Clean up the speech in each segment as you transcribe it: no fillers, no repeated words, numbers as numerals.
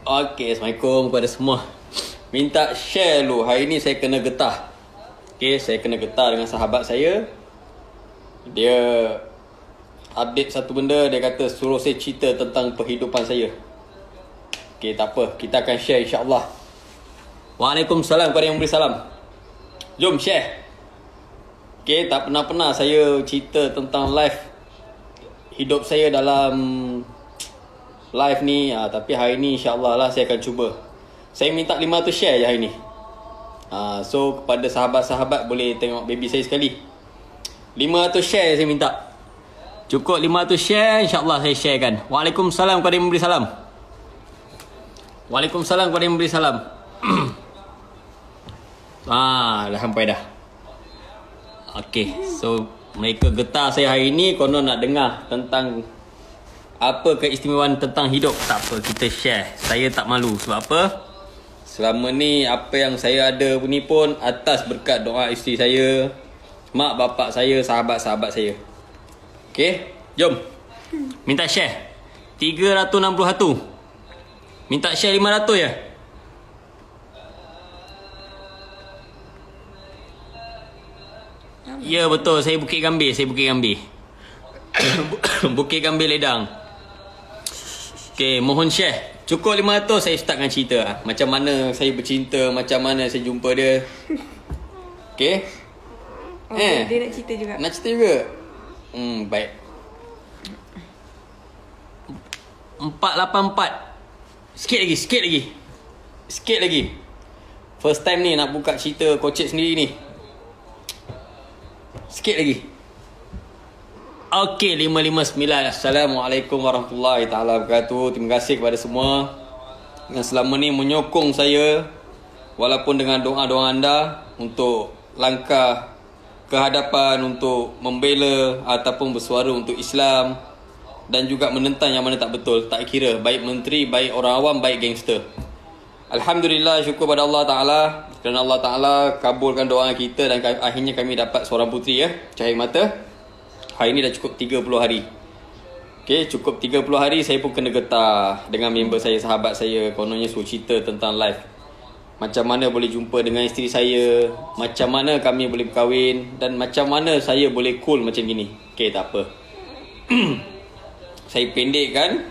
Okey, Assalamualaikum kepada semua. Minta share dulu. Hari ni saya kena getah. Okey, saya kena getah dengan sahabat saya. Dia update satu benda. Dia kata suruh saya cerita tentang perhidupan saya. Okey, tak apa. Kita akan share insya-Allah. Waalaikumsalam kepada yang memberi salam. Jom share. Okey, tak pernah-pernah saya cerita tentang live hidup saya dalam live ni, tapi hari ni insya-Allah lah saya akan cuba. Saya minta 500 share je hari ni. So kepada sahabat-sahabat boleh tengok baby saya sekali. 500 share saya minta. Cukup 500 share, insya-Allah saya sharekan. Waalaikumsalam kepada yang memberi salam. Waalaikumsalam kepada yang memberi salam. Dah sampai dah. Okey, so mereka getah saya hari ni konon nak dengar tentang apa keistimewaan tentang hidup. Tak apa, kita share. Saya tak malu. Sebab apa? Selama ni apa yang saya ada ni pun atas berkat doa isteri saya, mak bapak saya, sahabat-sahabat saya. Okey, jom. Minta share. 361. Minta share 500 je. Ya betul, saya Bukit Gambir. Bukit Gambir Ledang. Okay, mohon share. Cukup 500 saya start dengan cerita. Macam mana saya bercinta, macam mana saya jumpa dia. Okay. Dia nak cerita juga. Nak cerita juga. Baik. 484. Sikit lagi. First time ni nak buka cerita kocek sendiri ni. Sikit lagi. Okey, 559. Assalamualaikum warahmatullahi taala wabarakatuh. Terima kasih kepada semua yang selama ni menyokong saya, walaupun dengan doa-doa anda untuk langkah ke hadapan, untuk membela ataupun bersuara untuk Islam dan juga menentang yang mana tak betul. Tak kira baik menteri, baik orang awam, baik gangster. Alhamdulillah, syukur pada Allah Ta'ala kerana Allah Ta'ala kabulkan doa kita dan akhirnya kami dapat seorang puteri cahaya mata. Hari ni dah cukup 30 hari. Okay, cukup 30 hari saya pun kena getah dengan member saya, sahabat saya. Kononnya suruh cerita tentang live. Macam mana boleh jumpa dengan isteri saya, macam mana kami boleh berkahwin dan macam mana saya boleh cool macam gini. Okay, tak apa. Saya pendekkan.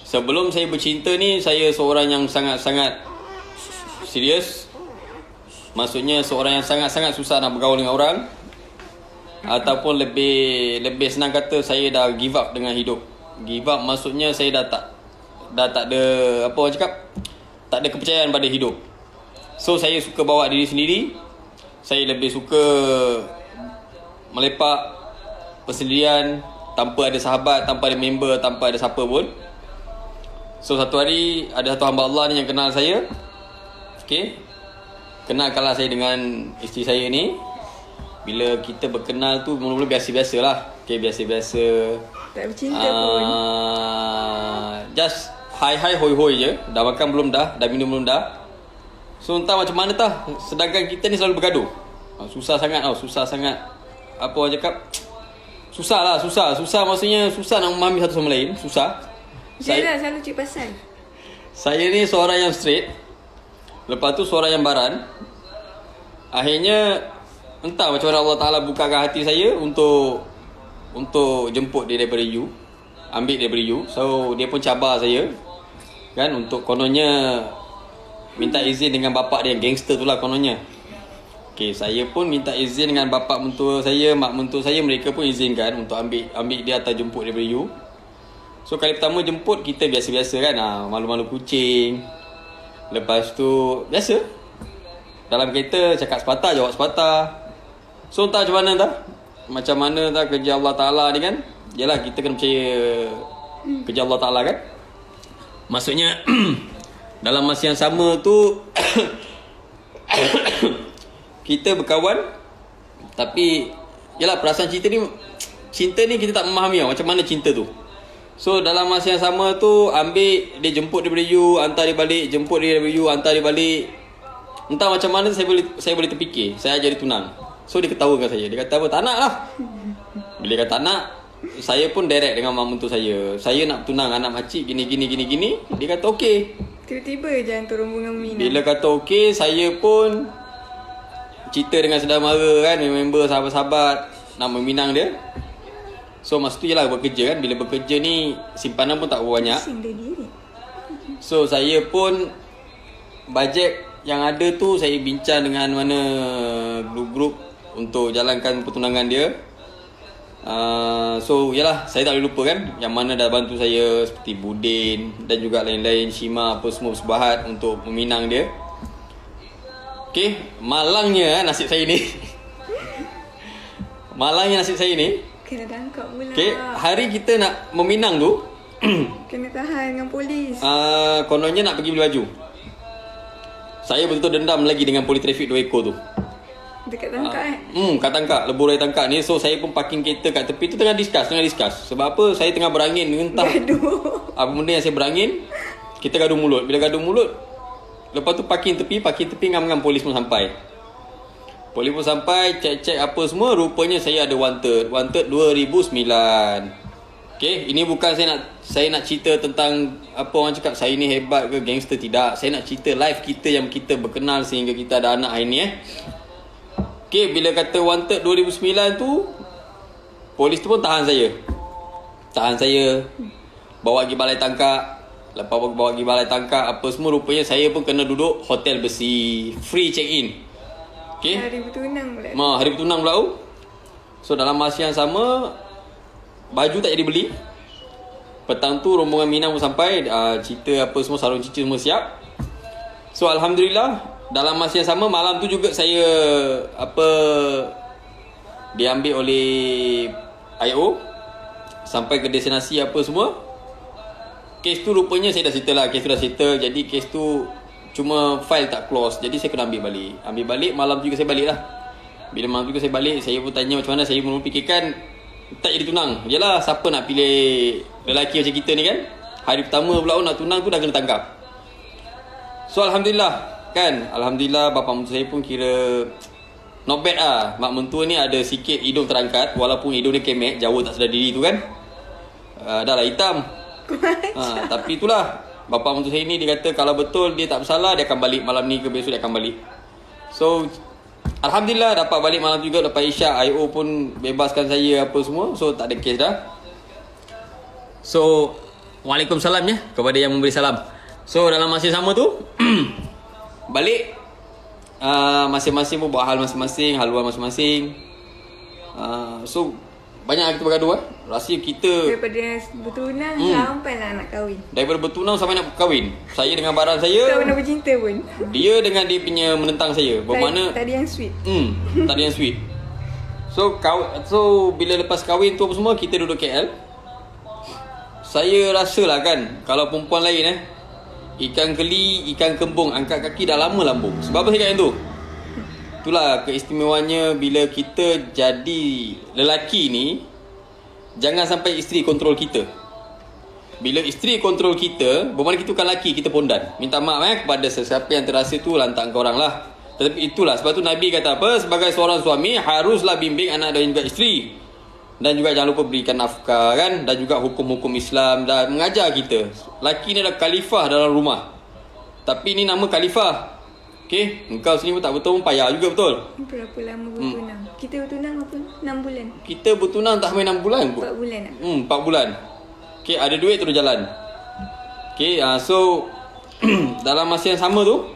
Sebelum saya bercinta ni, saya seorang yang sangat-sangat serius. Maksudnya seorang yang sangat-sangat susah nak bergaul dengan orang. Ataupun lebih senang kata, saya dah give up dengan hidup. Give up maksudnya saya dah tak ada, apa orang cakap, tak ada kepercayaan pada hidup. So saya suka bawa diri sendiri. Saya lebih suka melepak persendirian, tanpa ada sahabat, tanpa ada member, tanpa ada siapa pun. So satu hari ada satu hamba Allah ni yang kenal saya. Okay, kenalkanlah saya dengan isteri saya ni. Bila kita berkenal tu mula-mula biasa-biasa lah. Okay, biasa-biasa. Tak bercinta pun. Just hi-hi hoi-hoi je. Dah makan belum dah? Dah minum belum dah? So entah macam mana tah. Sedangkan kita ni selalu bergaduh. Susah sangat tau. Susah sangat. Apa orang cakap? Susah lah. Susah maksudnya susah nak memahami satu sama lain. Susah. Saya selalu cik pasal. Saya ni seorang yang straight. Lepas tu seorang yang baran. Akhirnya entah macam mana Allah Ta'ala bukakan hati saya untuk jemput dia daripada you, ambil daripada you. So dia pun cabar saya kan, untuk kononnya minta izin dengan bapak dia, gangster tu lah kononnya. Okay, saya pun minta izin dengan bapak mentua saya, mak mentua saya. Mereka pun izinkan untuk ambil dia atau jemput daripada you. So kali pertama jemput kita biasa-biasa kan, malu-malu kucing. Lepas tu biasa dalam kereta cakap sepatah, jawab sepatah. So entah macam mana kerja Allah Ta'ala ni kan. Yalah, kita kena percaya kerja Allah Ta'ala kan. Maksudnya dalam masa yang sama tu kita berkawan. Tapi yalah, perasaan cinta ni kita tak memahami macam mana cinta tu. So dalam masa yang sama tu, ambil dia, jemput daripada you, hantar dia balik, jemput dia daripada you, hantar dia balik. Entah macam mana saya boleh terfikir saya jadi tunang. So dia ketawakan saya. Dia kata apa? Tak nak lah. Bila dia kata tak nak, saya pun direct dengan mak mentua saya. Saya nak tunang anak makcik gini. Dia kata okey. Tiba-tiba je hantar rombongan meminang. Bila kata okey, saya pun cerita dengan saudara mara kan, member sahabat-sahabat nak meminang dia. So masa tu je lah bekerja kan. Bila bekerja ni simpanan pun tak berapa banyak. Pusing dia diri. So saya pun bajet yang ada tu saya bincang dengan mana grup-grup untuk jalankan pertunangan dia. So yalah, saya tak boleh lupa kan yang mana dah bantu saya seperti Budin dan juga lain-lain, Shima apa semua bersebahat untuk meminang dia. Okay, malangnya nasib saya ni. Malangnya nasib saya ni. Kena tangkap pula. Okay, hari kita nak meminang tu Kena tahan dengan polis. kononnya nak pergi beli baju. Saya betul-betul dendam lagi dengan polis trafik 2 ekor tu. Dekat tangkap Kat tangkap, lebur dari tangkap ni. So saya pun parking kereta kat tepi tu tengah discuss. Sebab apa? Saya tengah berangin entah gaduh. apa benda yang saya berangin. Kita gaduh mulut. Bila gaduh mulut, lepas tu parking tepi ngam-ngam polis pun sampai. Polis pun sampai, cek-cek apa semua. Rupanya saya ada wanted 2009. Okay, ini bukan saya nak cerita tentang apa orang cakap saya ni hebat ke gangster, tidak. Saya nak cerita live kita yang kita berkenal sehingga kita ada anak hari ni Okay, bila kata wanted 2009 tu, polis tu pun tahan saya, bawa pergi balai tangkap. Lepas bawa pergi balai tangkap apa semua, rupanya saya pun kena duduk hotel besi, free check in. Okay, Hari bertunang pula. hari bertunang pula tu. So dalam masa yang sama, baju tak jadi beli. Petang tu rombongan Minang pun sampai, cerita apa semua, sarung cincin semua siap. So alhamdulillah, dalam masa yang sama malam tu juga saya diambil oleh IO sampai ke destinasi apa semua. Kes tu rupanya saya dah settle lah. Kes tu dah settle. Jadi kes tu cuma file tak close. Jadi saya kena ambil balik. Malam tu juga saya balik lah. Bila malam tu juga saya balik, saya pun tanya macam mana. Saya pun fikirkan tak jadi tunang. Yelah, siapa nak pilih lelaki macam kita ni kan. Hari pertama pula nak tunang tu dah kena tangkap. So alhamdulillah kan. Alhamdulillah bapa mentua saya pun kira not bad lah. Mak mentua ni ada sikit hidung terangkat. Walaupun hidung dia kemek, Jawa tak sedar diri tu kan. Dah lah hitam. Tapi itulah, bapa mentua saya ni dia kata kalau betul dia tak bersalah, dia akan balik malam ni ke besok dia akan balik. So alhamdulillah dapat balik malam juga. Lepas Isyak, IO pun bebaskan saya apa semua. So tak ada kes dah. So Waalaikumsalam ya kepada yang memberi salam. So dalam masa yang sama tu balik, masing-masing pun buat hal masing-masing, haluan masing-masing. So banyak kita bergaduh Rasa kita Daripada bertunang sampai lah nak kahwin. Daripada bertunang sampai nak kahwin. Saya dengan baran saya, Tak pernah bercinta pun. dia dengan dia punya menentang saya. Bermakna Tak ada yang sweet. tak ada yang sweet. So bila lepas kahwin tu apa semua, kita duduk KL. Saya rasalah kan, kalau perempuan lain ikan keli, ikan kembung, angkat kaki dah lama lambung. Sebab apa saya kata tu? Itulah keistimewanya bila kita jadi lelaki ni, jangan sampai isteri kontrol kita. Bila isteri kontrol kita, bermakna kita bukan lelaki, kita pondan. Minta maaf kepada sesiapa yang terasa tu, lantak korang lah. Tetapi itulah, sebab tu Nabi kata apa? Sebagai seorang suami, haruslah bimbing anak dan juga isteri. Dan juga jangan lupa berikan nafkah kan. Dan juga hukum-hukum Islam. Dan mengajar kita. Lelaki ni adalah khalifah dalam rumah. Tapi ni nama khalifah. Okay, engkau sini pun tak betul pun payah juga betul. Berapa lama bertunang? Kita bertunang apa? 6 bulan. Kita bertunang tak sampai 6 bulan pun. 4 bulan tak? 4 bulan. Okay, ada duit terus jalan. Okay, so dalam masa yang sama tu,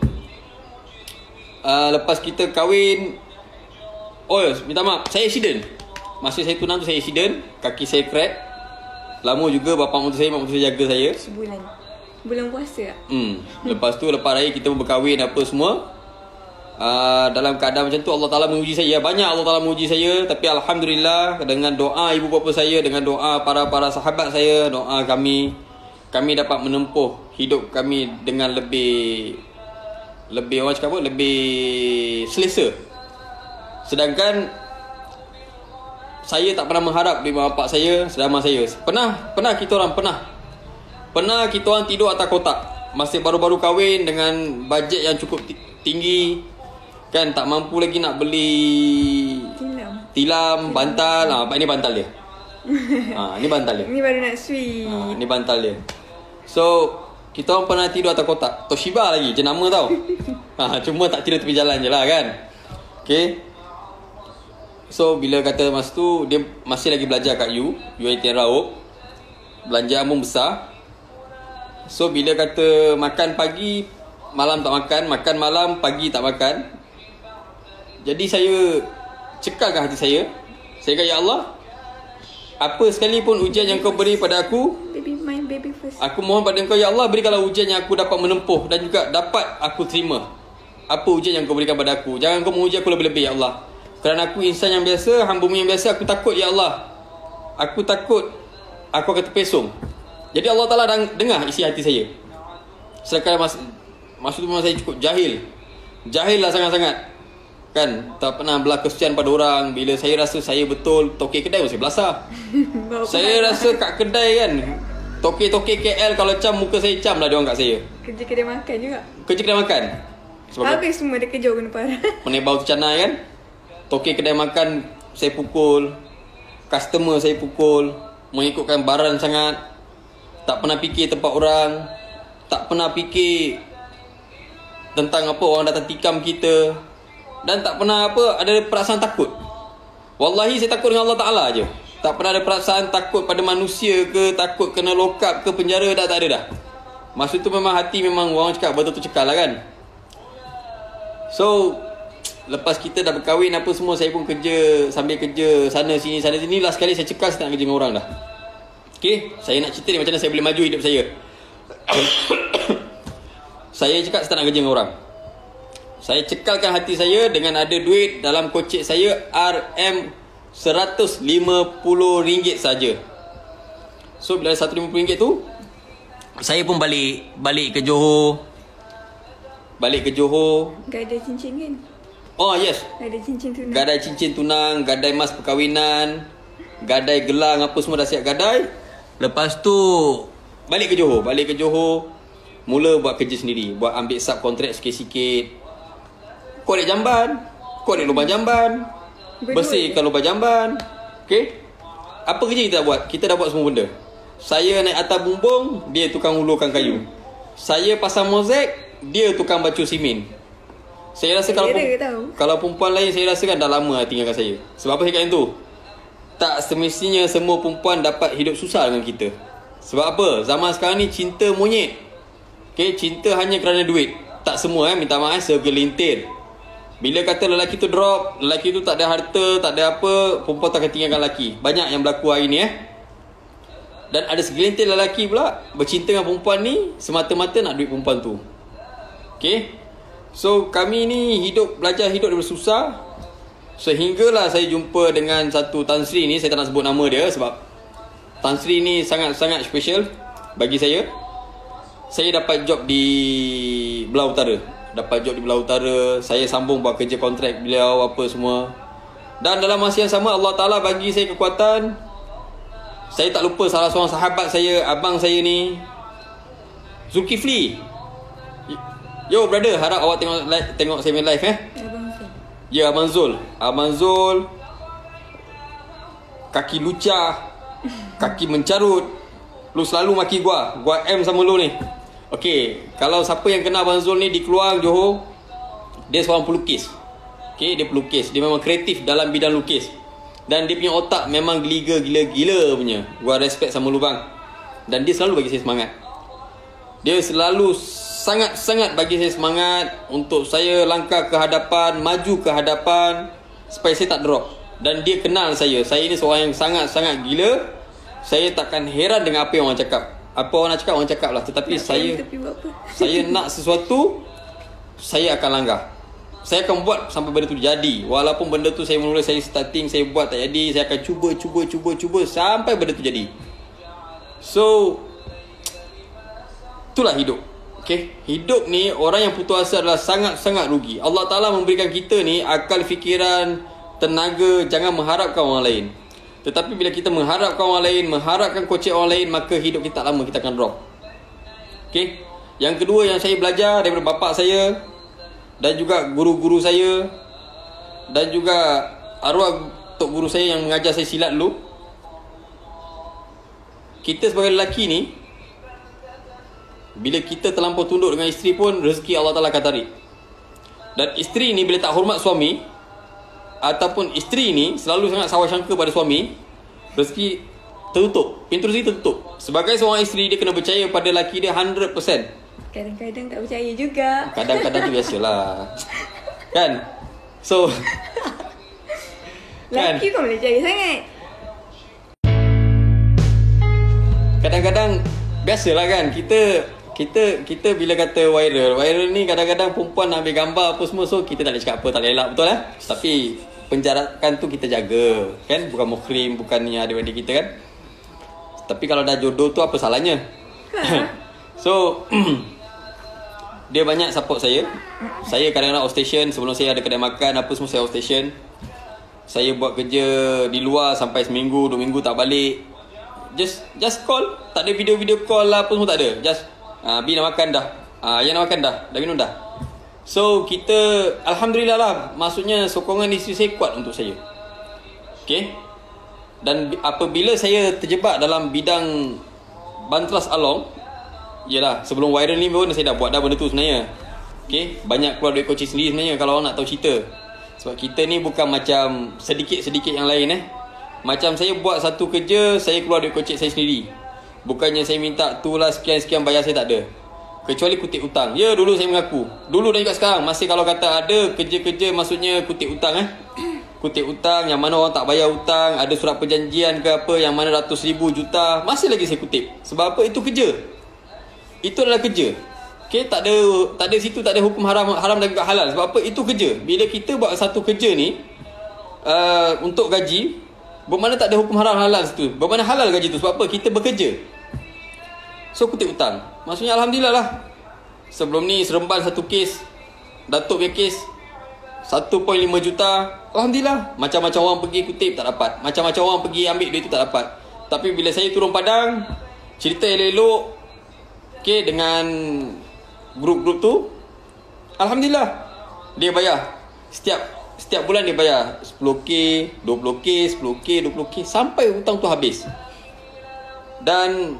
lepas kita kahwin, minta maaf, saya accident. Masa saya tunang tu saya accident, kaki saya crack. Lama juga bapak mentua saya, mak mentua saya jaga saya. Sebulan. Bulan puasa tak? Lepas tu lepas raya kita pun berkahwin apa semua. Dalam keadaan macam tu Allah Ta'ala menguji saya. Banyak Allah Ta'ala menguji saya. Tapi alhamdulillah dengan doa ibu bapa saya, dengan doa para sahabat saya, doa kami dapat menempuh hidup kami dengan lebih orang cakap apa, lebih selesa. Sedangkan saya tak pernah mengharap dari mak bapak saya, sedama saya. Pernah kita orang tidur atas kotak. Masih baru-baru kahwin dengan bajet yang cukup tinggi. Kan tak mampu lagi nak beli tilam, bantal. Ini bantal dia. Ini bantal dia. Ni baru nak sweet. Ini bantal dia. So Kita orang pernah tidur atas kotak. Toshiba lagi, jenama tau. Cuma tak tidur tepi jalan je lah kan. Okay. So bila kata masa tu dia masih lagi belajar kat UiTM Raub. Belanjaan pun besar. So bila kata makan pagi, malam tak makan, makan malam, pagi tak makan. Jadi saya cekalkan hati saya. Saya kata, ya Allah, apa sekalipun ujian yang kau beri pada aku, Baby first. aku mohon pada engkau, ya Allah, berikanlah ujian yang aku dapat menempuh dan juga dapat aku terima. Apa ujian yang kau berikan pada aku. Jangan kau menguji aku lebih-lebih, ya Allah. Kerana aku insan yang biasa, hamba-Mu yang biasa, aku takut, ya Allah. Aku takut aku akan terpesong. Jadi Allah Ta'ala dengar isi hati saya. Sedangkan masa tu memang saya cukup jahil. Jahil lah sangat-sangat. Kan, tak pernah belah kesian pada orang. Bila saya rasa saya betul tokek kedai pun saya belasah. Saya rasa kat kedai kan, tokek-tokek KL kalau cam muka saya cam lah dia orang kat saya. Kerja kedai makan juga. Kerja kedai makan. Habis semua dia kerja guna parah. Menebau tu canai kan. Tokek kedai makan saya pukul. Customer saya pukul. Mengikutkan baran sangat. Tak pernah fikir tempat orang. Tak pernah fikir tentang apa orang datang tikam kita. Dan tak pernah ada perasaan takut. Wallahi saya takut dengan Allah Ta'ala je. Tak pernah ada perasaan takut pada manusia ke, takut kena lock up ke penjara, dah tak ada dah. Masa tu memang hati memang orang cakap betul-betul cekal lah kan. So lepas kita dah berkahwin apa semua, saya pun kerja, sambil kerja sana sini. Last kali saya cekal saya tak nak kerja dengan orang dah. Okay, saya nak cerita ni macam mana saya boleh maju hidup saya. Saya cakap saya tak nak kerja dengan orang. Saya cekalkan hati saya dengan ada duit dalam kocek saya RM150 saja. So bila ada RM150 tu, saya pun balik ke Johor. Gadai cincin kan? Oh yes. Gadai cincin tunang. Gadai cincin tunang, gadai mas perkahwinan, gadai gelang apa semua dah siap gadai. Lepas tu balik ke Johor. Mula buat kerja sendiri, buat ambil sub kontrak sikit-sikit. Korek jamban, korek lubang jamban, bersihkan lubang jamban. Okay. Apa kerja kita dah buat? Kita dah buat semua benda. Saya naik atas bumbung, dia tukang hulurkan kayu. Saya pasang mozaik, dia tukang bacul simen. Saya rasa kalau perempuan lain, saya rasa kan dah lama tinggalkan saya. Sebab apa saya kata tu? Tak semestinya semua perempuan dapat hidup susah dengan kita. Sebab apa? Zaman sekarang ni cinta monyet. Okay, cinta hanya kerana duit. Tak semua minta maaf segelintir. Bila kata lelaki tu drop, lelaki tu tak ada harta, tak ada apa, perempuan tak akan tinggalkan lelaki. Banyak yang berlaku hari ni Dan ada segelintir lelaki pula bercinta dengan perempuan ni semata-mata nak duit perempuan tu. Okay. So kami ni belajar hidup daripada susah. Sehinggalah saya jumpa dengan satu Tan Sri ni. Saya tak nak sebut nama dia sebab Tan Sri ni sangat-sangat special bagi saya. Saya dapat job di Belah Utara. Saya sambung buat kerja kontrak beliau apa semua. Dan dalam masa yang sama Allah Ta'ala bagi saya kekuatan. Saya tak lupa salah seorang sahabat saya, abang saya ni, Zulkifli. Yo brother, harap awak tengok saya main live Ya, Abang Zul. Kaki lucah, kaki mencarut. Lu selalu maki gua M sama lu ni. Okey, kalau siapa yang kenal Abang Zul ni di Keluang, Johor, dia seorang pelukis. Okey, dia pelukis. Dia memang kreatif dalam bidang lukis. Dan dia punya otak memang gila punya. Gua respect sama lu bang. Dan dia selalu bagi saya semangat. Dia selalu sangat-sangat bagi saya semangat untuk saya langkah ke hadapan, maju ke hadapan supaya saya tak drop. Dan dia kenal saya. Saya ni seorang yang sangat-sangat gila. Saya takkan heran dengan apa yang orang cakap. Apa orang nak cakap, orang cakap lah. Tetapi saya nak sesuatu, saya akan langgar. Saya akan buat sampai benda tu jadi. Walaupun benda tu saya mula saya starting, saya buat tak jadi, saya akan cuba sampai benda tu jadi. So itulah hidup. Okay? Hidup ni orang yang putus asa adalah sangat-sangat rugi. Allah Ta'ala memberikan kita ni akal fikiran, tenaga, jangan mengharapkan orang lain. Tetapi bila kita mengharapkan orang lain, mengharapkan kocek orang lain, maka hidup kita tak lama, kita akan drop. Okay? Yang kedua yang saya belajar daripada bapa saya dan juga guru-guru saya dan juga arwah tok guru saya yang mengajar saya silat dulu, kita sebagai lelaki ni Bila kita terlampau tunduk dengan isteri pun, rezeki Allah Ta'ala akan tarik. Dan isteri ni bila tak hormat suami, ataupun isteri ni selalu sangat sawasangka pada suami, rezeki tertutup, pintu rezeki tertutup. Sebagai seorang isteri, dia kena percaya pada lelaki dia 100%. Kadang-kadang tak percaya juga. Kadang-kadang tu biasalah. Kan? So kan? Lelaki kau boleh percaya sangat. Kadang-kadang biasalah kan, kita bila kata viral ni, kadang-kadang perempuan nak ambil gambar apa semua, so kita tak boleh cakap apa, tak boleh elak, betul lah. Tapi penjarakan tu kita jaga kan, bukan muhrim, bukannya adik-adik kita kan. Tapi kalau dah jodoh tu apa salahnya? So dia banyak support saya. Saya kadang-kadang outstation, sebelum saya ada kedai makan apa semua, saya outstation. Saya buat kerja di luar sampai seminggu, 2 minggu tak balik. Just call. Tak ada video call lah, apa semua tak ada. Just Bi nak makan dah, Ayah nak makan dah minum dah. So kita alhamdulillah lah, maksudnya sokongan isteri saya kuat untuk saya. Okay. Dan apabila saya terjebak dalam bidang Bantras Along, yelah, sebelum viral ni pun saya dah buat dah benda tu sebenarnya. Okay. Banyak keluar duit coaching sendiri sebenarnya, kalau orang nak tahu cerita. Sebab kita ni bukan macam sedikit-sedikit yang lain Macam saya buat satu kerja, saya keluar duit kocek saya sendiri. Bukannya saya minta tu lah sekian-sekian bayar, saya tak ada. Kecuali kutip hutang. Ya, dulu saya mengaku. Dulu dan juga sekarang. Masih kalau kata ada kerja-kerja, maksudnya kutip hutang Kutip hutang, yang mana orang tak bayar hutang, ada surat perjanjian ke apa, yang mana ratus ribu, juta, masih lagi saya kutip. Sebab apa? Itu kerja. Itu adalah kerja. Okay, tak ada situ, tak ada hukum haram dan juga halal. Sebab apa? Itu kerja. Bila kita buat satu kerja ni untuk gaji, bermakna tak ada hukum haram halal situ. Bermakna halal gaji tu. Sebab apa? Kita bekerja. So kutip hutang. Maksudnya alhamdulillah lah. Sebelum ni Seremban satu kes, Datuk punya kes 1.5 juta. Alhamdulillah. Macam-macam orang pergi kutip, tak dapat. Macam-macam orang pergi ambil duit tu, tak dapat. Tapi bila saya turun padang, cerita elok-elok, okay, dengan grup-grup tu, alhamdulillah, dia bayar. Setiap bulan dia bayar 10k, 20k, 10k, 20k, sampai hutang tu habis. Dan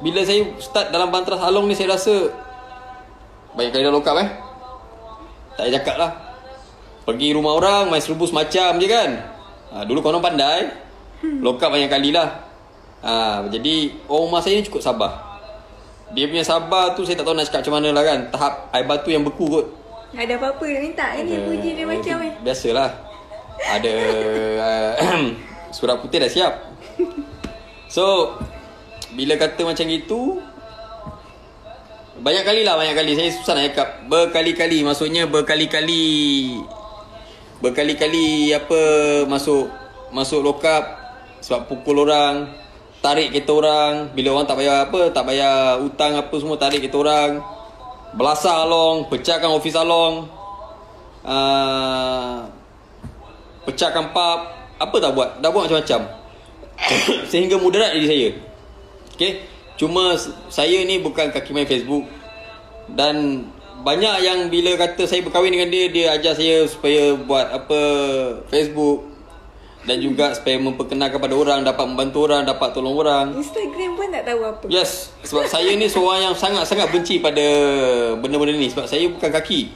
bila saya start dalam Bantras Along ni, saya rasa banyak kali dah lock up tak payah cakap lah. Pergi rumah orang, main serubus macam je kan. Dulu korang pandai, lock up banyak kali lah. Jadi orang rumah saya ni cukup sabar. Dia punya sabar tu saya tak tahu nak cakap macam mana lah kan. Tahap air batu yang beku kot. Ada apa-apa dah minta kan dia puji dia macam biasalah. Ada surat putih dah siap. So bila kata macam gitu, banyak kali saya susah nak cakap. Berkali-kali, maksudnya berkali-kali apa, masuk lock up sebab pukul orang, tarik kereta orang. Bila orang tak bayar hutang apa semua, tarik kereta orang, belasah Along, pecahkan office Along, pecahkan pub, apa tak buat, dah buat macam-macam. Sehingga mudarat diri saya. Okay. Cuma saya ni bukan kaki main Facebook. Dan banyak yang bila kata saya berkahwin dengan dia, dia ajar saya supaya buat apa Facebook, dan juga supaya memperkenalkan pada orang, dapat membantu orang, dapat tolong orang. Instagram pun tak tahu apa. Yes. Sebab saya ni seorang yang sangat-sangat benci pada benda-benda ni. Sebab saya bukan kaki.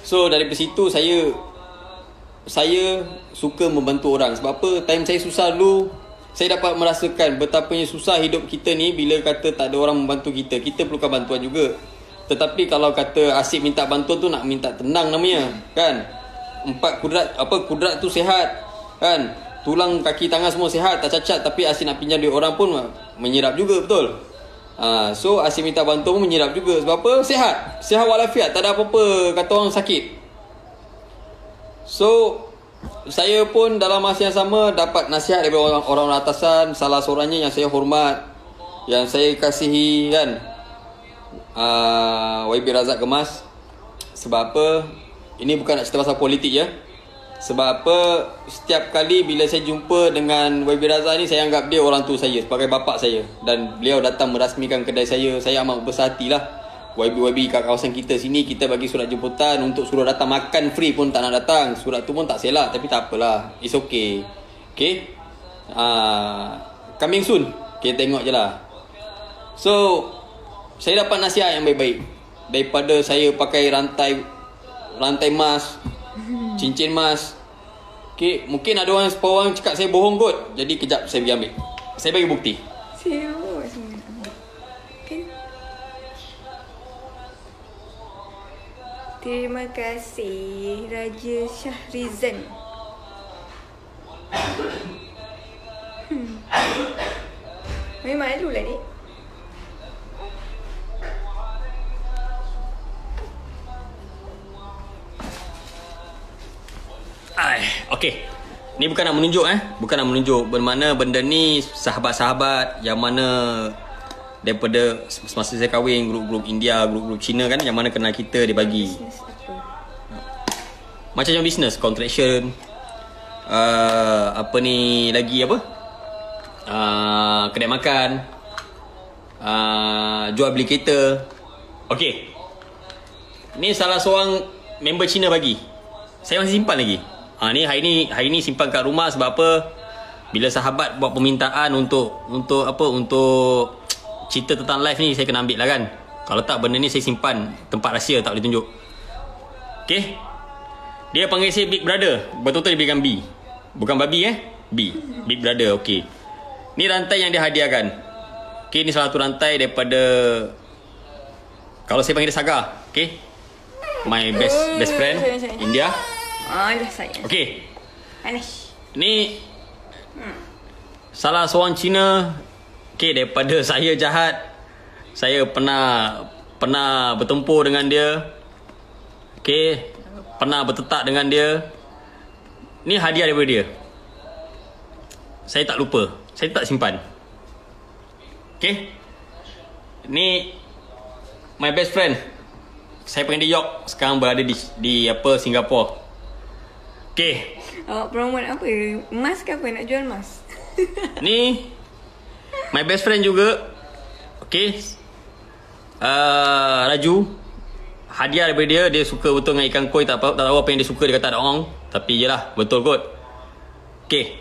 So dari situ saya suka membantu orang. Sebab apa? Time saya susah dulu, saya dapat merasakan betapanya susah hidup kita ni bila kata tak ada orang membantu kita. Kita perlukan bantuan juga. Tetapi kalau kata asyik minta bantuan tu, nak minta tenang namanya, kan? 4 kudrat tu sihat, kan? Tulang kaki tangan semua sihat, tak cacat. Tapi asyik nak pinjam duit orang pun menyerap juga, betul? So asyik minta bantuan pun menyerap juga. Sebab apa? Sihat walafiat, tak ada apa-apa kata orang sakit. So saya pun dalam masa yang sama dapat nasihat daripada orang-orang atasan. Salah seorangnya yang saya hormat, yang saya kasihi, kan, YB Razak Kemas. Sebab apa? Ini bukan nak cerita pasal politik ya. Sebab apa? Setiap kali bila saya jumpa dengan YB Razak ni, saya anggap dia orang tua saya, sebagai bapak saya. Dan beliau datang merasmikan kedai saya amat berbesar hatilah. YB kat kawasan kita sini, kita bagi surat jemputan untuk suruh datang makan free pun tak nak datang. Surat tu pun tak selak, tapi tak apalah, it's okay. Okay, coming soon. Okay, tengok je lah. So, saya dapat nasihat yang baik-baik. Daripada saya pakai rantai emas, cincin emas. Okay, mungkin ada orang seorang cakap saya bohong kot. Jadi kejap saya pergi ambil. Saya bagi bukti. Serius semua. Kan? Terima kasih Raja Syahrizan. Memang malu lah ni. Okay, ni bukan nak menunjuk bukan nak menunjuk bermakna benda ni sahabat-sahabat yang mana daripada semasa saya kahwin, grup-grup India, grup-grup Cina kan, yang mana kenal kita dia bagi. Bisnes apa? Macam bisnes, contraction, apa ni lagi apa? Kedai makan, jual beli kereta. Okay, ni salah seorang member Cina bagi. Saya masih simpan lagi. Ni hari ni simpan kat rumah sebab apa? Bila sahabat buat permintaan untuk apa? Untuk cerita tentang live ni, saya kena ambil lah kan. Kalau tak, benda ni saya simpan tempat rahsia, tak boleh tunjuk. Okay, dia panggil saya Big Brother. Betul-betul dia berikan B, bukan babi B, Big Brother. Okay, ni rantai yang dia hadiahkan. Okay, ni salah satu rantai daripada, kalau saya panggil dia Saga. Okay, my best friend India. Alah sayang. Okay, Anish. ni salah seorang Cina. Okay, daripada saya jahat, saya pernah bertempur dengan dia. Okay, pernah bertetak dengan dia. Ni hadiah daripada dia. Saya tak lupa, saya tak simpan. Okay, ni my best friend. Saya panggil dia York. Sekarang berada di apa, Singapura. Okay, Awak promote apa? Emas ke apa? Nak jual emas? ni my best friend juga. Okay, Raju. Hadiah daripada dia. Dia suka betul dengan ikan koi. Tak tahu apa yang dia suka. Dia kata ada orang. Tapi yelah, betul kot. Okay,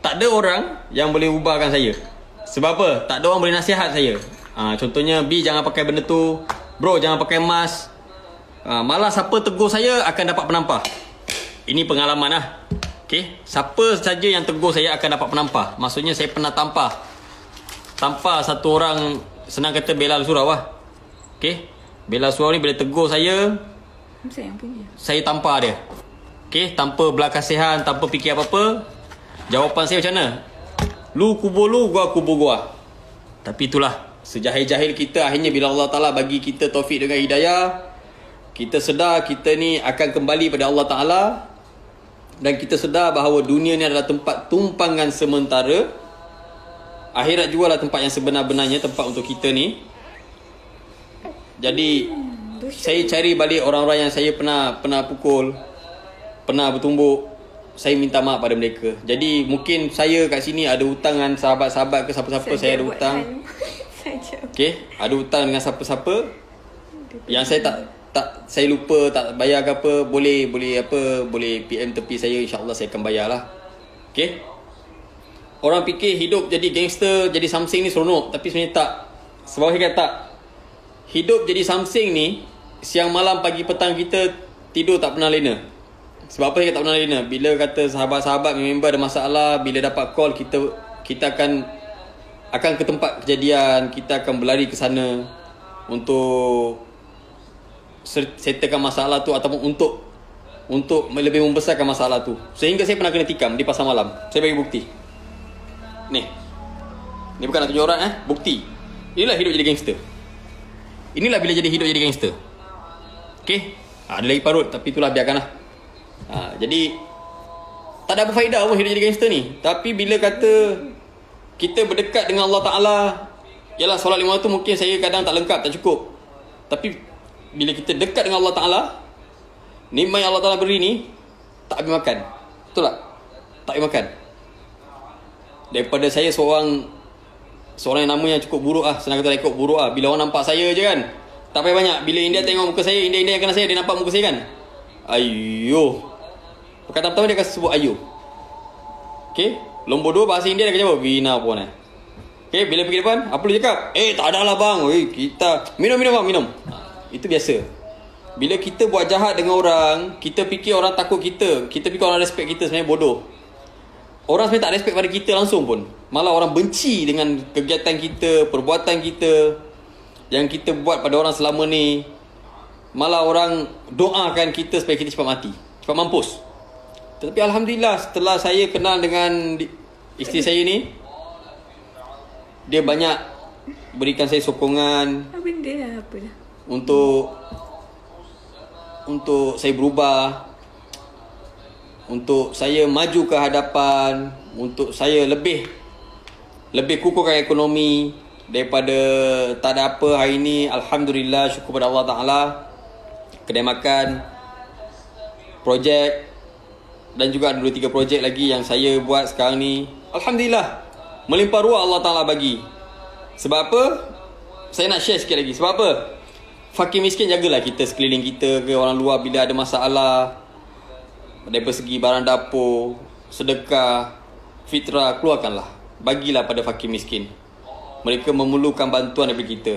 tak ada orang yang boleh ubahkan saya. Sebab apa? Tak ada orang boleh nasihat saya. Contohnya, B jangan pakai benda tu, bro jangan pakai emas. Malah siapa tegur saya akan dapat penampar. Ini pengalaman lah. Okay, siapa saja yang tegur saya akan dapat penampar. Maksudnya saya pernah tampar satu orang, senang kata Belal Surau lah. Okay, Belal Surau ni bila tegur saya, Saya yang punya. saya tampar dia. Okay, tanpa belas kasihan, tanpa fikir apa-apa. Jawapan saya macam mana? Lu kubur lu, gua kubur gua. Tapi itulah, sejahil-jahil kita, akhirnya bila Allah Ta'ala bagi kita taufik dengan hidayah, kita sedar kita ni akan kembali pada Allah Ta'ala. Dan kita sedar bahawa dunia ni adalah tempat tumpangan sementara. Akhirat juga lah tempat yang sebenar-benarnya, tempat untuk kita ni. Jadi saya cari balik orang-orang yang saya pernah pukul, pernah bertumbuk. Saya minta maaf pada mereka. Jadi mungkin saya kat sini ada hutang dengan sahabat-sahabat ke siapa-siapa. Saya ada hutang. Okay, ada hutang dengan siapa-siapa yang saya saya lupa, tak bayar ke apa, boleh PM tepi saya, insya-Allah saya akan bayar lah. Okay, orang fikir hidup jadi gangster, jadi something ni seronok, tapi sebenarnya tak. Sebab saya kata tak, hidup jadi something ni, siang malam pagi petang kita tidur tak pernah lena. Sebab apa saya tak pernah lena? Bila kata sahabat-sahabat member ada masalah, bila dapat call, kita akan ke tempat kejadian, kita akan berlari ke sana untuk settlekan masalah tu, ataupun untuk lebih membesarkan masalah tu. Sehingga saya pernah kena tikam di pasar malam. Saya bagi bukti. Ni bukan nak tunjuk orang, bukti. Inilah hidup jadi gangster. Inilah bila jadi hidup jadi gangster. Okay, ada lagi parut, tapi itulah, biarkanlah. Jadi tak ada apa faedah pun hidup jadi gangster ni. Tapi bila kata kita berdekat dengan Allah Ta'ala, yalah, solat 5 waktu mungkin saya kadang tak lengkap, tak cukup. Tapi bila kita dekat dengan Allah Ta'ala, nikmat yang Allah Ta'ala beri ni tak habis makan. Betul tak? Tak habis makan. Daripada saya seorang yang namanya cukup buruk senang kata ikut buruk bila orang nampak saya je kan, tak payah banyak. Bila India tengok muka saya, India yang kenal saya, dia nampak muka saya kan, ayo, perkataan pertama dia akan sebut ayo. Okay, nombor 2 bahasa India dia akan jawab Vina pun Okay, bila pergi depan, apa lu cakap? Tak ada lah bang. Kita minum bang, minum. Itu biasa. Bila kita buat jahat dengan orang, kita fikir orang takut kita. Kita fikir orang respect kita, sebenarnya bodoh. Orang sebenarnya tak respect pada kita langsung pun. Malah orang benci dengan kegiatan kita, perbuatan kita yang kita buat pada orang selama ni. Malah orang doakan kita supaya kita cepat mati, cepat mampus. Tetapi Alhamdulillah, setelah saya kenal dengan isteri saya ni, dia banyak berikan saya sokongan. Apa benda lah, apa lah. Untuk saya berubah, untuk saya maju ke hadapan, untuk saya lebih kukuhkan ekonomi daripada tak ada apa hari ni. Alhamdulillah, syukur pada Allah Ta'ala. Kedai makan, projek, dan juga ada 2-3 projek lagi yang saya buat sekarang ni. Alhamdulillah, melimpah ruah Allah Ta'ala bagi. Sebab apa? Saya nak share sikit lagi. Sebab apa? Fakir miskin jagalah kita sekeliling kita ke orang luar bila ada masalah. Daripada segi barang dapur, sedekah, fitrah, keluarkanlah. Bagilah pada fakir miskin. Mereka memerlukan bantuan daripada kita.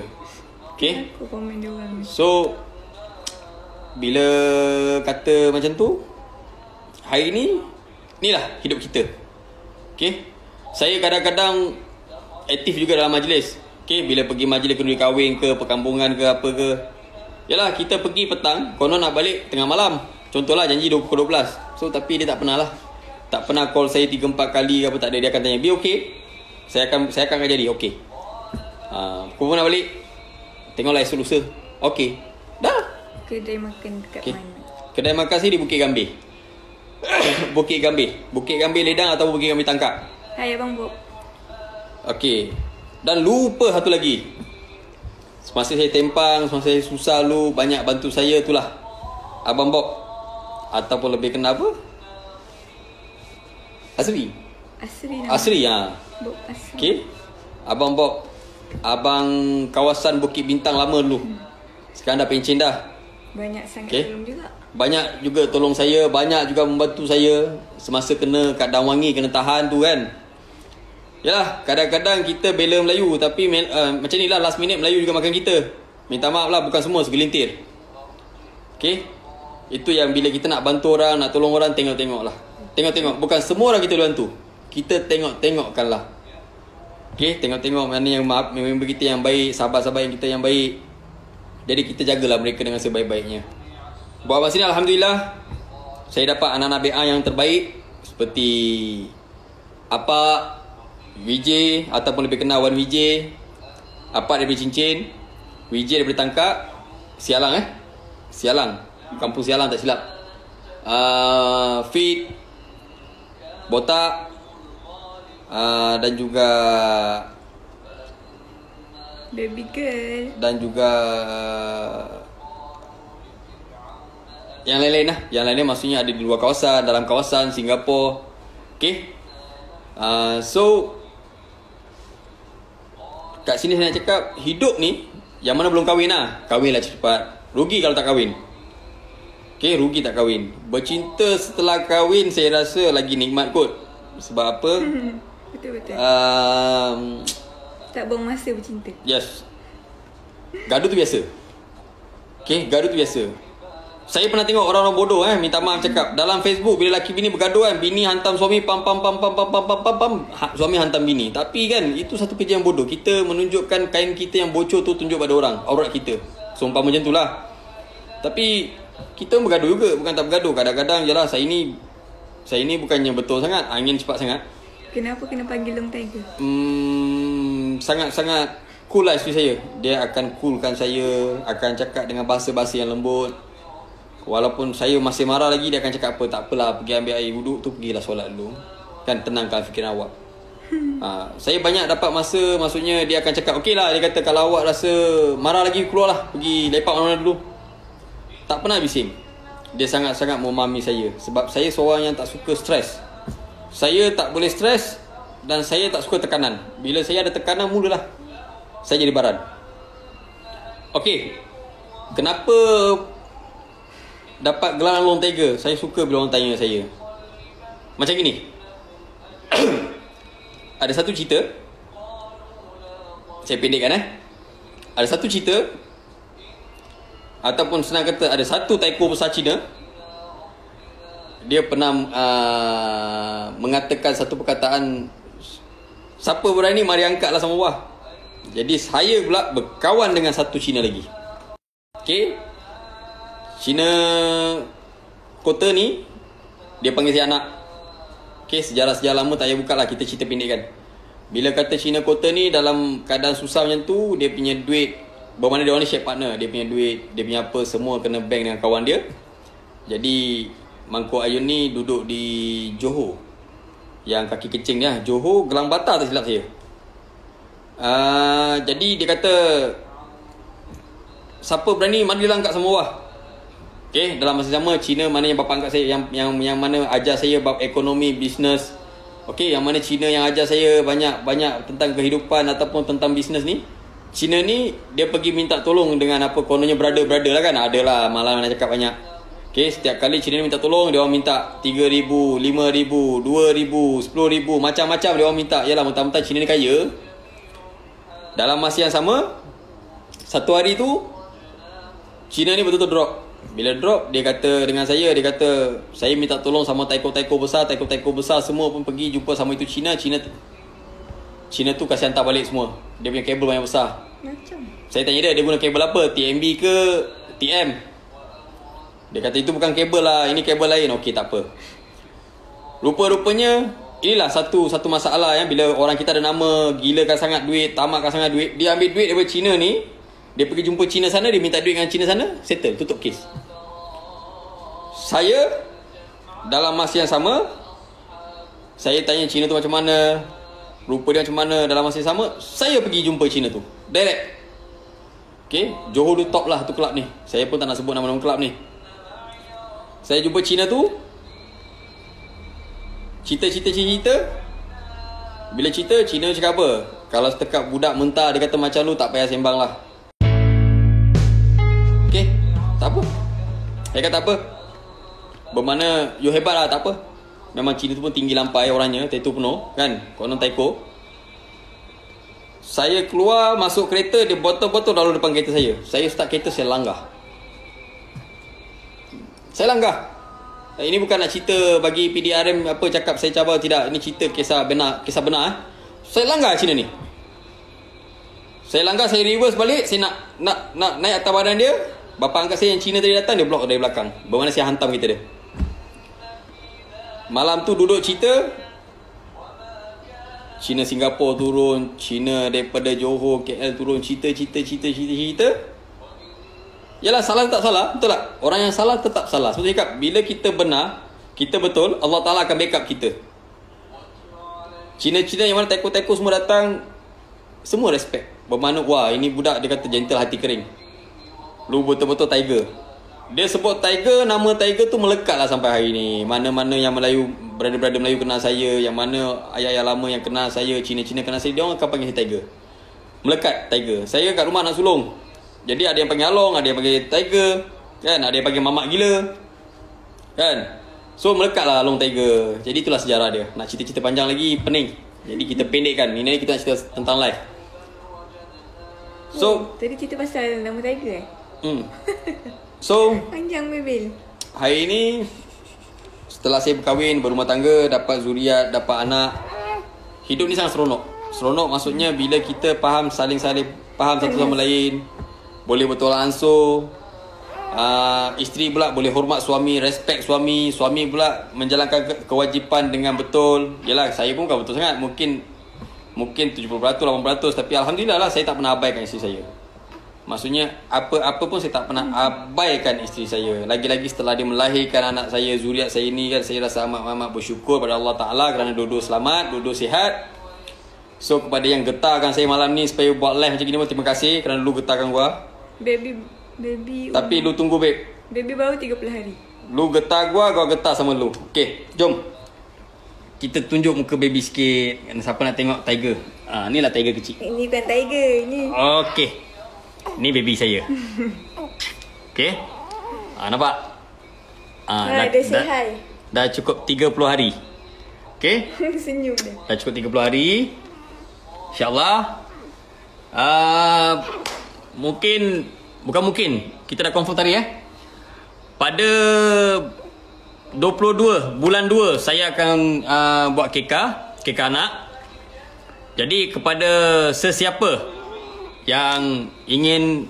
Okay? Aku komen dia orang. So, bila kata macam tu, hari ni, inilah hidup kita. Okay? Saya kadang-kadang aktif juga dalam majlis. Okay? Bila pergi majlis kenduri kahwin ke, perkampungan ke, apa ke. Yalah, kita pergi petang, konon nak balik tengah malam. Contohlah janji 20-12. So, tapi dia tak pernah lah. Tak pernah call saya 3-4 kali ke apa, tak ada. Dia akan tanya, be okay? Saya akan jadi, okay. Pukul nak balik, tengoklah esok lusa. Okay. Dah. Kedai makan dekat mana? Kedai makan saya di Bukit Gambir. Bukit Gambir Ledang atau Bukit Gambir Tangkap. Hai Abang Bob. Okay. Dan lupa satu lagi. Semasa saya tempang, semasa saya susah lu, banyak bantu saya itulah Abang Bob. Ataupun lebih kenal apa? Asri nama. Asri, Bob Asri. Okay. Abang Bob, abang kawasan Bukit Bintang lama dulu. Sekarang dah pencen dah. Banyak sangat tolong juga. Banyak juga tolong saya, banyak juga membantu saya semasa kena kat Damwangi, kena tahan tu kan. Yalah, kadang-kadang kita bela Melayu, tapi macam ni lah, last minute Melayu juga makan kita. Minta maaf lah, bukan semua, segelintir. Okay. Itu yang bila kita nak bantu orang, nak tolong orang, tengok-tengok lah. Tengok-tengok, bukan semua orang kita bantu. Kita tengok-tengokkan lah. Okay, tengok-tengok mana yang member kita yang baik, sahabat-sahabat yang kita yang baik. Jadi kita jagalah mereka dengan sebaik-baiknya. Buat masa ni Alhamdulillah, saya dapat anak-anak BA yang terbaik. Seperti Apa, VJ ataupun lebih kenal Wan VJ. Apa daripada Cincin, VJ daripada Tangkap, Sialang, Kampung Sialang tak silap. Fit, Botak, dan juga Baby girl. Dan juga yang lain-lain lah. Yang lainnya maksudnya ada di luar kawasan, dalam kawasan Singapura. Okay. So kat sini saya nak cakap, hidup ni, yang mana belum kahwin lah, kahwinlah cepat. Rugi kalau tak kahwin. Okay, rugi tak kahwin. Bercinta setelah kahwin saya rasa lagi nikmat kot. Sebab apa? Betul-betul. Tak buang masa bercinta. Yes. Gaduh tu biasa. Okay, gaduh tu biasa. Saya pernah tengok orang-orang bodoh minta maaf cakap dalam Facebook, bila lelaki bini bergaduh bini hantam suami pam. Suami hantam bini. Tapi kan itu satu kerja yang bodoh. Kita menunjukkan kain kita yang bocor tu, tunjuk pada orang, aurat kita. Seumpama macam tu lah. Tapi kita bergaduh juga, bukan tak bergaduh. Kadang-kadang jelah saya ni bukannya betul sangat, angin cepat sangat. Kenapa kena panggil Long Tiger? Sangat-sangat cool lah isteri saya. Dia akan coolkan saya, akan cakap dengan bahasa-bahasa yang lembut. Walaupun saya masih marah lagi, dia akan cakap apa, tak apalah, pergi ambil air wuduk tu, pergilah solat dulu. Kan tenangkan fikiran awak. Saya banyak dapat masa, maksudnya dia akan cakap, okey lah, dia kata kalau awak rasa marah lagi, keluarlah, pergi lepak mana-mana dulu. Tak pernah bising. Dia sangat-sangat memahami saya. Sebab saya seorang yang tak suka stres. Saya tak boleh stres dan saya tak suka tekanan. Bila saya ada tekanan, mulalah saya jadi baran. Okey, kenapa dapat gelar Long Tiger? Saya suka bila orang tanya saya. Macam gini. Ada satu cerita. Saya pendekkan Ada satu cerita, ataupun senang kata ada satu taiko besar Cina. Dia pernah mengatakan satu perkataan, siapa berani mari angkatlah sama wah. Jadi saya pula berkawan dengan satu Cina lagi. Okay, Cina kota ni dia panggil saya anak. Okay, sejarah-sejarah lama tak payah buka lah, kita cerita pendekkan. Bila kata Cina kota ni dalam keadaan susah macam tu, dia punya duit, bermakna dia orang ni share partner. Dia punya duit, dia punya apa, semua kena bank dengan kawan dia. Jadi Mangkuk Ayun ni duduk di Johor, yang kaki kecing dia, Johor Gelang Batar tak silap saya. Jadi dia kata, siapa berani marilah angkat sama wah. Okay, dalam masa sama Cina mana yang bapa angkat saya, yang mana ajar saya bab ekonomi, bisnes. Okay, yang mana Cina yang ajar saya banyak tentang kehidupan ataupun tentang bisnes ni. Cina ni dia pergi minta tolong dengan apa, kononnya brother lah kan. Adalah malam nak cakap banyak. Okay, setiap kali Cina ni minta tolong, dia orang minta 3,000, 5,000, 2,000, 10,000, macam-macam dia orang minta. Yalah, mentang-mentang Cina ni kaya. Dalam masa yang sama, satu hari tu Cina ni betul-betul drop. Bila drop, dia kata dengan saya, dia kata, saya minta tolong sama taiko-taiko besar semua pun pergi jumpa sama itu Cina tu kasih hantar balik semua. Dia punya kabel banyak besar. Macam Saya tanya dia guna kabel apa? TMB ke TM? Dia kata itu bukan kabel lah, ini kabel lain. Okey, tak apa. Rupa-rupanya inilah satu masalah yang bila orang kita ada nama, gilakan sangat duit, tamakkan sangat duit, dia ambil duit daripada Cina ni, dia pergi jumpa Cina sana, dia minta duit dengan Cina sana, settle, tutup kes. Saya dalam masa yang sama, saya tanya Cina tu macam mana, rupa dia macam mana. Dalam masa yang sama, saya pergi jumpa Cina tu direct. Okay, Johor tu top lah tu kelab ni. Saya pun tak nak sebut nama-nama kelab ni. Saya jumpa Cina tu, cerita. Bila cerita, Cina cakap apa? Kalau setekap budak mentah, dia kata macam lu, tak payah sembang lah. Okay, tak apa. Saya kata tak apa, bermakna you hebat lah, tak apa. Memang Cina tu pun tinggi lampai orangnya, tattoo penuh kan, konon taiko. Saya keluar masuk kereta, dia botol-botol lalu depan kereta saya. Saya start kereta, saya langgar. Ini bukan nak cerita bagi PDRM apa cakap saya cabar, tidak. Ini cerita kisah benar. Saya langgar Cina ni. Saya langgar, saya reverse balik, saya nak naik atas badan dia. Bapa angkat saya yang Cina tadi datang, dia block dari belakang. Bermakna saya hantam kereta dia. Malam tu duduk cerita, Cina Singapura turun, Cina daripada Johor KL turun, cerita. Yalah, salah tak salah, betul tak? Orang yang salah tetap salah. Sebab saya cakap, bila kita benar, kita betul, Allah Ta'ala akan backup kita. Cina-Cina yang mana taiko-taiko semua datang, semua respect. Bermakna, wah ini budak, dia kata gentle hati kering. Lu betul-betul tiger. Dia sebut tiger, nama tiger tu melekat lah sampai hari ni. Mana-mana yang Melayu, brother-brother Melayu kenal saya, yang mana ayah-ayah lama yang kenal saya, Cina-Cina kenal saya, dia orang akan panggil saya tiger. Melekat tiger. Saya kat rumah nak sulung, jadi ada yang panggil Along, ada yang panggil Tiger kan, ada yang panggil Mamak Gila kan. So melekat lah Along Tiger. Jadi itulah sejarah dia. Nak cerita-cerita panjang lagi pening, jadi kita pendekkan. Ini kita nak cerita tentang life. So tadi cerita pasal nama Tiger So panjang bebel. hari ni setelah saya berkahwin, berumah tangga, dapat zuriat, dapat anak, hidup ni sangat seronok. Seronok maksudnya bila kita faham, saling faham satu sama lain, boleh bertolak ansur. Isteri pula boleh hormat suami, respect suami. Suami pula menjalankan kewajipan dengan betul. Yalah, saya pun bukan betul sangat, mungkin 70%, 80%, tapi alhamdulillah lah saya tak pernah abaikan isteri saya. Maksudnya apa pun saya tak pernah abaikan isteri saya. Lagi-lagi setelah dia melahirkan anak saya, zuriat saya ni kan, saya rasa amat bersyukur pada Allah Ta'ala kerana dua-dua selamat, dua-dua sihat. So kepada yang getarkan saya malam ni supaya buat live macam gini pun, terima kasih kerana lu getarkan gua. Baby tapi lu tunggu babe, baby baru 30 hari. Lu getar gua getar sama lu. Okay, jom kita tunjuk muka baby sikit. Siapa nak tengok tiger? Ni lah tiger kecil. Ini bukan tiger, ini. Okay, ni baby saya. Okay, nampak? Dia say hi. Dah cukup 30 hari. Okay. Senyum dah. Dah cukup 30 hari. InsyaAllah Mungkin, bukan mungkin, kita dah confirm tadi pada 22 bulan 2 saya akan buat kek anak. Jadi kepada sesiapa yang ingin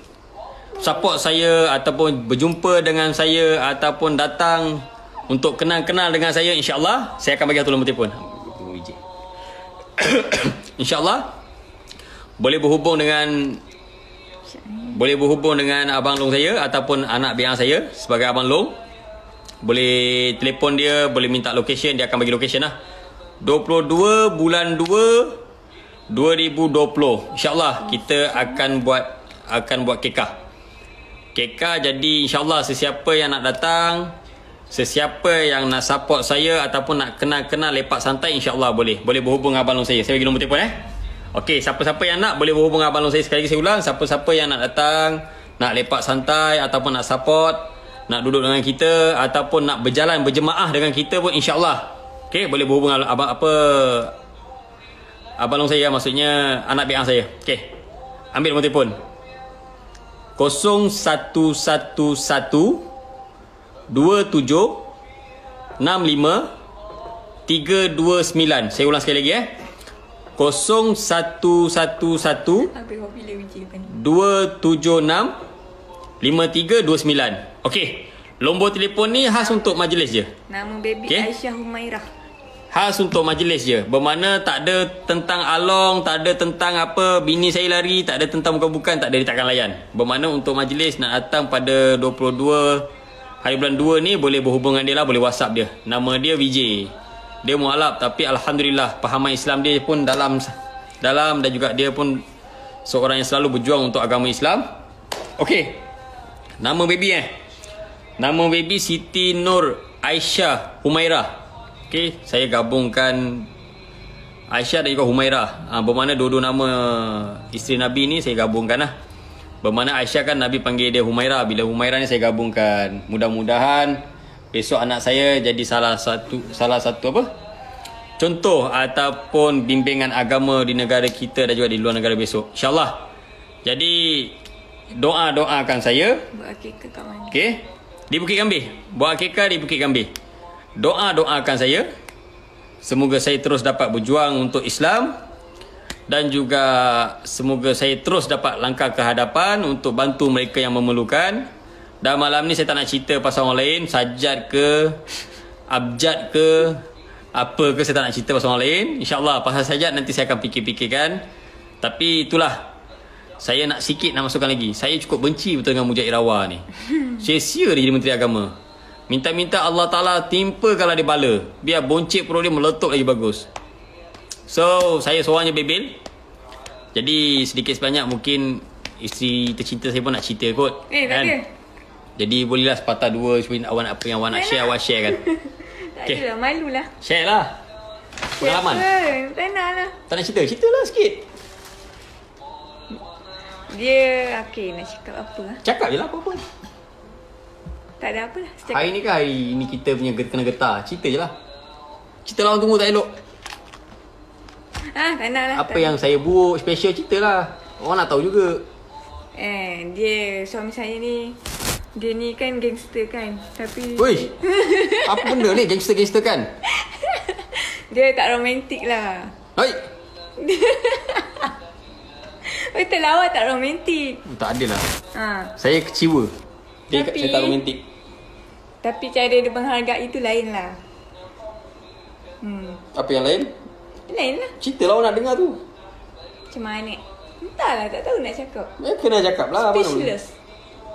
support saya ataupun berjumpa dengan saya ataupun datang untuk kenal-kenal dengan saya, insya-Allah saya akan bagi satu nombor telefon. Insya-Allah boleh berhubung dengan Abang Long saya ataupun anak biang saya sebagai Abang Long. Boleh telefon dia, boleh minta location, dia akan bagi location lah. 22 bulan 2 2020. InsyaAllah kita akan buat kekah. Jadi insyaAllah sesiapa yang nak datang, sesiapa yang nak support saya ataupun nak kenal-kenal lepak santai, insyaAllah boleh berhubung dengan Abang Long saya. Saya bagi nombor telefon Okey, siapa-siapa yang nak boleh berhubung dengan Abang Long saya. Sekali lagi saya ulang, siapa-siapa yang nak datang, nak lepak santai ataupun nak support, nak duduk dengan kita ataupun nak berjalan berjemaah dengan kita pun, insyaAllah okey, boleh berhubung dengan Abang Long saya, maksudnya anak biang saya. Okey, ambil nombor telefon 0111 27 65 329. Saya ulang sekali lagi 0111 276 5329. Okey, nombor telefon ni khas untuk majlis je. Nama baby Aisyah Humairah. Khas untuk majlis je. Bermakna tak ada tentang Along, tak ada tentang apa bini saya lari, tak ada tentang bukan-bukan, tak ada, dia takkan layan. Bermakna untuk majlis nak datang pada 22 hari bulan 2 ni, boleh berhubungan dia lah, boleh WhatsApp dia. Nama dia VJ. Dia mualaf tapi alhamdulillah pahaman Islam dia pun dalam dan juga dia pun seorang yang selalu berjuang untuk agama Islam. Okey. Nama baby Nama baby Siti Nur Aisyah Humairah. Okey, saya gabungkan Aisyah dan juga Humairah. Bermakna dua-dua nama isteri Nabi ni saya gabungkan lah. Bermakna Aisyah kan Nabi panggil dia Humairah. Bila Humairah ni saya gabungkan. Mudah-mudahan besok anak saya jadi salah satu contoh ataupun bimbingan agama di negara kita dan juga di luar negara besok, InsyaAllah. Jadi doakan saya buat akikah kat mana? Okey, di Bukit Gambir. Buat akikah di Bukit Gambir. Doakan saya semoga saya terus dapat berjuang untuk Islam dan juga semoga saya terus dapat langkah ke hadapan untuk bantu mereka yang memerlukan. Dan malam ni saya tak nak cerita pasal orang lain, sajad ke, abjad ke, apa ke, saya tak nak cerita pasal orang lain. InsyaAllah pasal sajad nanti saya akan fikir-fikirkan. Tapi itulah, saya nak masukkan lagi. Saya cukup benci betul dengan Mujahid Rawa ni. Sia-sia dia jadi Menteri Agama. Minta-minta Allah Ta'ala timpa kalau dia bala. Biar boncik perut dia meletup lagi bagus. So, saya seorang je bebel. Jadi, sedikit sebanyak mungkin isteri tercinta saya pun nak cerita kot. Tak ada. Jadi, bolehlah sepatah dua awak nak apa yang awak nak share, awak share kan. Tak adalah, malu lah. Share lah. Pengalaman. Tak nak lah. Tak nak cerita? Cerita lah sikit. Dia, nak cakap apa lah. Cakap je lah apa-apa. Tak ada apa lah. Hari ni kan hari ni kita punya kena getah. Cerita je lah. Cerita lah, orang tunggu tak elok. Tak nak lah. Apa yang saya buat special, cerita lah. Orang nak tahu juga. Dia suami saya ni, dia ni kan gangster kan. Tapi Wih, apa benda ni gangster-gangster kan? dia tak romantik lah. Hai. Betul lah, awak tak romantik. Tak ada lah. Saya kecewa. Saya tak romantik. Tapi cara dia menghargai itu lain lah. Apa yang lain? Lain lah. Cerita lah, orang nak dengar tu. Macam mana? Entahlah, tak tahu nak cakap. Kena cakap lah. Speechless.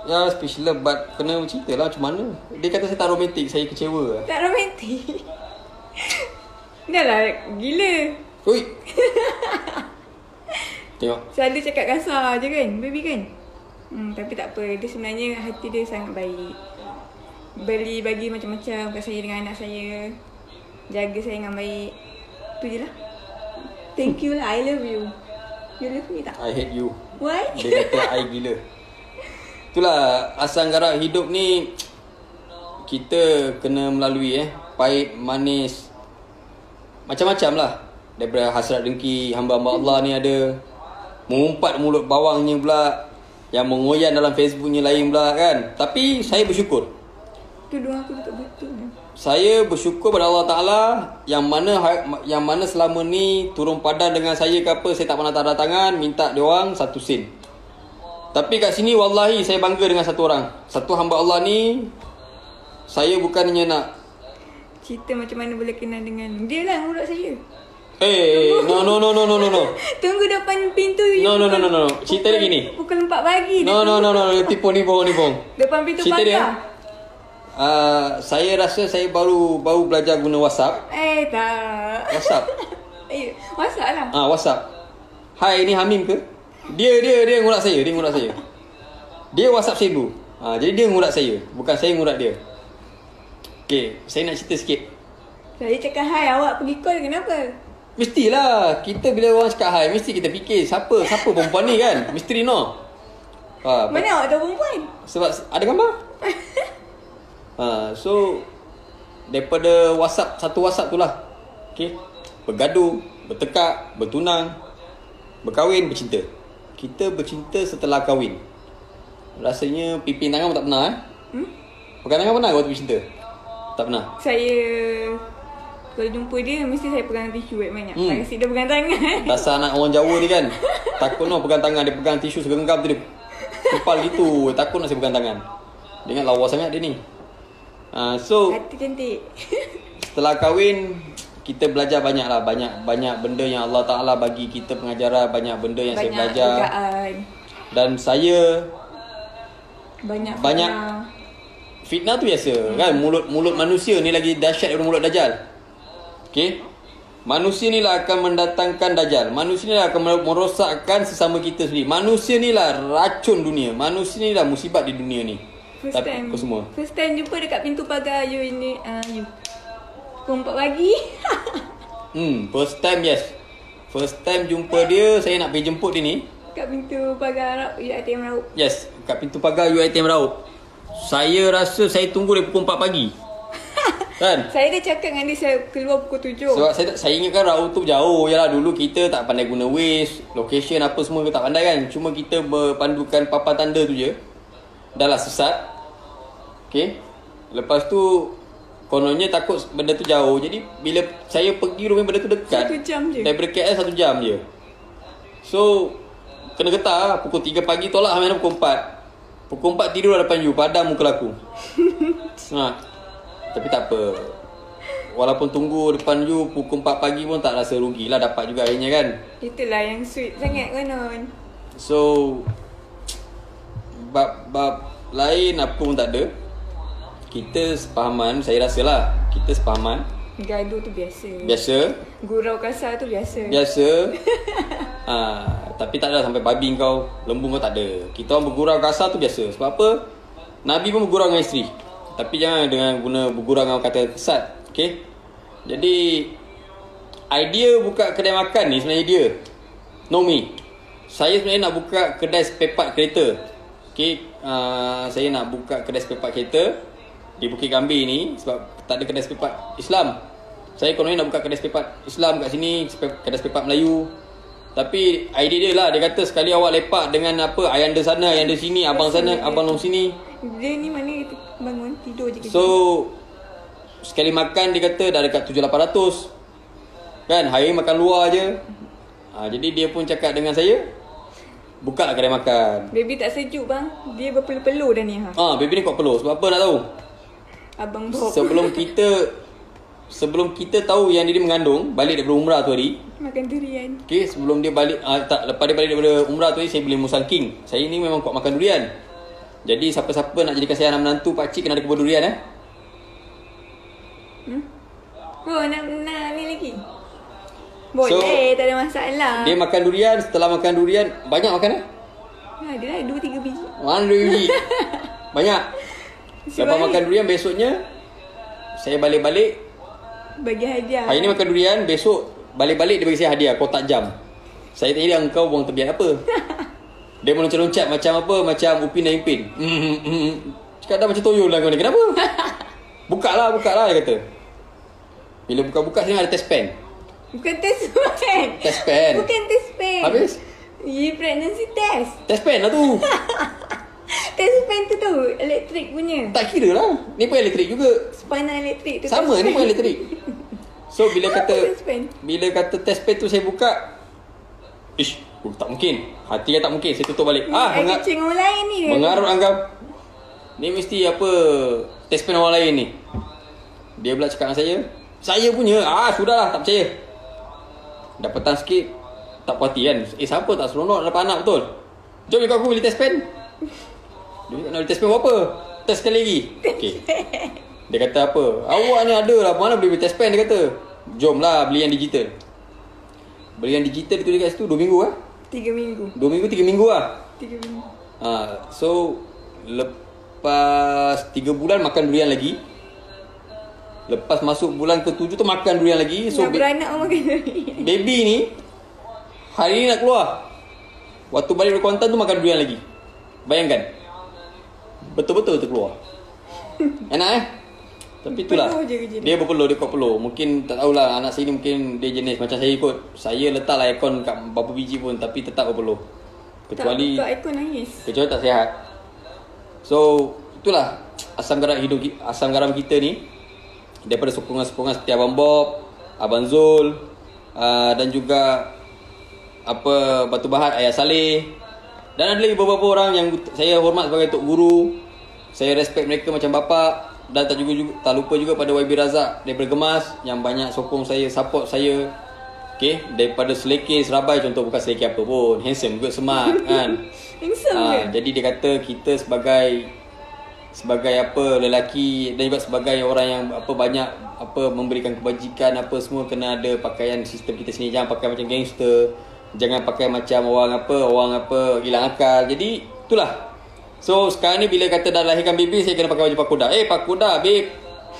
Ya, speechless, but kena cerita lah macam mana. Dia kata saya tak romantik, saya kecewa. Tak romantik. Dah lah, gila. Ui. Tengok. Selalu cakap kasar je kan, baby kan? Tapi tak apa, dia sebenarnya hati dia sangat baik. Bagi macam-macam kat saya dengan anak saya. Jaga saya dengan baik. Tu je lah. Thank you lah, I love you. You love me tak? I hate you. Why? Dia kata I gila. Itulah, asam garam hidup ni kita kena melalui pahit, manis, macam-macam lah. Daripada hasrat dengki hamba-hamba Allah ni ada. mengumpat mulut bawangnya pula, yang mengoyan dalam Facebooknya lain pula kan. Tapi saya bersyukur. Tudung aku betul-betul. Saya bersyukur pada Allah Ta'ala yang mana selama ni turun padan dengan saya ke apa, saya tak pernah tanda tangan minta dia orang 1 sen. Tapi kat sini wallahi saya bangga dengan satu orang. Satu hamba Allah ni, saya bukannya nak Cerita macam mana boleh kenal dengan dia lah mulut saya. no. Tunggu depan pintu. No. Cerita dia gini. Pukul 4 pagi. No. Tipu ni bohong. Depan pintu Cerita dia, pagar. saya rasa saya baru belajar guna WhatsApp. Tak. WhatsApp. WhatsApp lah. WhatsApp. Hai, ni Hamim ke? Dia ngurat saya. Dia WhatsApp saya dulu. Jadi dia ngurat saya, bukan saya ngurat dia. Okay, saya nak cerita sikit. Saya cakap hai, awak pergi call kenapa? Mestilah kita bila orang cakap hai, mesti kita fikir siapa perempuan ni kan? Misteri no. Mana awak tahu perempuan? Sebab ada gambar. So daripada WhatsApp, satu WhatsApp tu lah. Okay, bergaduh, bertekak, bertunang, berkahwin, bercinta. Kita bercinta setelah kahwin. Rasanya pipin tangan pun tak pernah Pegang tangan pernah waktu bercinta? Tak pernah. Saya kalau jumpa dia mesti saya pegang tisu banyak. Tak kasi dia pegang tangan. Dasar anak orang Jawa ni kan. Takut nak pegang tangan, dia pegang tisu segenggam tu dia kepal gitu. Takut nak saya pegang tangan. Dia ingat lawa sangat dia ni. So hati cantik. setelah kahwin kita belajar banyak lah. Banyak benda yang Allah Ta'ala bagi kita pengajaran. Banyak benda yang saya belajar. Dugaan. Dan saya Banyak fitnah tu biasa kan. Mulut manusia ni lagi dahsyat daripada mulut Dajjal. Okay, manusia ni lah akan mendatangkan Dajjal. Manusia ni lah akan merosakkan sesama kita sendiri. Manusia ni lah racun dunia. Manusia ni lah musibat di dunia ni. First time jumpa dekat pintu pagar you ini you. Pukul 4 pagi. First time, yes. First time jumpa dia, saya nak pergi jemput dia ni kat pintu pagar UiTM Raup. Yes, kat pintu pagar UiTM Raup. Saya rasa saya tunggu dia pukul 4 pagi. Kan? Saya dah cakap dengan dia saya keluar pukul 7. Sebab saya ingatkan Raup tu jauh. Yalah, dulu kita tak pandai guna Waze, location apa semua kita tak pandai kan. Cuma kita berpandukan papan tanda tu je. Dah lah sesat. Okay. Lepas tu kononnya takut benda tu jauh. Jadi bila saya pergi rumah benda tu dekat, 1 jam je. Daripada KL 1 jam je. So kena getah pukul 3 pagi tolak sampai pukul 4. Pukul 4 tidur depan you, padam muka aku. Tapi tak apa. Walaupun tunggu depan you pukul 4 pagi pun tak rasa rugilah, dapat juga akhirnya kan. Itulah yang sweet sangat konon. So bab lain apa pun tak ada. Kita sepahaman, saya rasalah kita sepahaman. Gaduh tu biasa. Gurau kasar tu biasa. Tapi tak ada sampai babi kau, lembu kau tak ada. Kita orang bergurau kasar tu biasa. Sebab apa? Nabi pun bergurau dengan isteri. Tapi jangan dengan guna bergurau dengan kata kesat. Okay? Jadi idea buka kedai makan ni sebenarnya dia Nomi. Saya sebenarnya nak buka kedai spare part kereta. Okay? Saya nak buka kedai spare part kereta di Bukit Gambir ni. Sebab tak ada kedai spare part Islam. Saya kononnya nak buka kedai spare part Islam kat sini, kedai spare part Melayu. Tapi idea dia lah, dia kata sekali awak lepak dengan apa, ayanda sana, ayanda sini, abang sana, abang long sini. Dia ni mana bangun tidur je. So sekali makan dia kata dah dekat 700-800 kan, hari makan luar je. Jadi dia pun cakap dengan saya, buka lah kedai makan. Baby tak sejuk bang, dia berpeluh-peluh dah ni. Baby ni kuat peluh. Sebab apa nak tahu? Abang Bob. Sebelum kita tahu yang dia mengandung, balik daripada umrah tu hari, makan durian. Okay, sebelum dia balik, lepas dia balik daripada umrah tu hari, saya beli musang king. Saya ni memang kuat makan durian. Jadi siapa-siapa nak jadikan saya anak menantu pakcik kena ada kebun durian Oh, nak ni lagi. Boleh, tak ada masalah. Dia makan durian, setelah makan durian, banyak makan Ada lah 2-3 biji. Mana 2 biji? Banyak. Lepas makan durian, besoknya saya balik-balik bagi hadiah. Hari ni makan durian, besok balik-balik dia bagi saya hadiah, kotak jam. Saya tanya dia, engkau buang tebiat apa? Dia meloncat-loncat macam apa? Macam Upin dan Ipin. Cakap dah macam toyol lah kau ni. Kenapa? Buka lah dia kata. Bila buka-buka sini ada test pen. Bukan test pen. Test pen. Bukan test pen. Habis? Pregnancy test. Test pen lah tu. Test pen tu tahu, elektrik punya. Tak kira lah. Ni pun elektrik juga. Sepanah elektrik tu. Sama, test ni pun pen. elektrik. So bila Apa kata test pen? test pen tu saya buka, ish, tak mungkin. Hati kan tak mungkin. Saya tutup balik. Air kecing orang lain ni. Mengarut anggap ni mesti apa test pen orang lain ni. Dia pula cakap dengan saya punya. Sudahlah, tak percaya. Dah petang sikit, tak puas hati kan. Siapa tak seronok dapat anak betul. Jom ikut aku beli test pen. Dia nak beli test pen berapa? Test sekali lagi. Okay. Dia kata apa? Awak ni ada lah, mana boleh beli test pen, dia kata. Jomlah beli yang digital. Beli yang digital ditulis kat situ 2 minggu lah. 3 minggu. 2 minggu, 3 minggu lah. 3 minggu. So lepas 3 bulan makan durian lagi. Lepas masuk bulan ke-7 tu makan durian lagi. So nak beranak orang makan durian. baby ni hari ni nak keluar. Waktu balik dari Kuantan tu makan durian lagi. Bayangkan. Betul-betul terkeluar. Enak Tapi itulah. Dia berpeluh, dia kuat peluh. Mungkin tak tahulah, anak saya ni mungkin dia jenis macam saya kot. Saya letaklah aircon kat berapa biji pun tapi tetap berpeluh. Kecuali tak aircon nangis. Kecuali tak sihat. So itulah asam garam kita ni. Daripada sokongan-sokongan seperti Abang Bob, Abang Zul, dan juga apa Batu Bahat, Ayah Saleh, dan ada lagi beberapa orang yang saya hormat sebagai tok guru. Saya respect mereka macam bapa. Dan tak lupa juga pada YB Razak daripada Gemas yang banyak sokong saya, support saya. Okay, daripada Selekeh Serabai contoh, bukan Selekeh apa pun, handsome juga, smart kan. Handsome Jadi dia kata kita sebagai apa lelaki dan juga sebagai orang yang apa banyak apa memberikan kebajikan apa semua, kena ada pakaian sistem kita sini. Jangan pakai macam gangster, jangan pakai macam orang apa hilang akal. Jadi itulah. So sekarang ni bila kata dah lahirkan baby, saya kena pakai baju pakoda. Pakoda babe,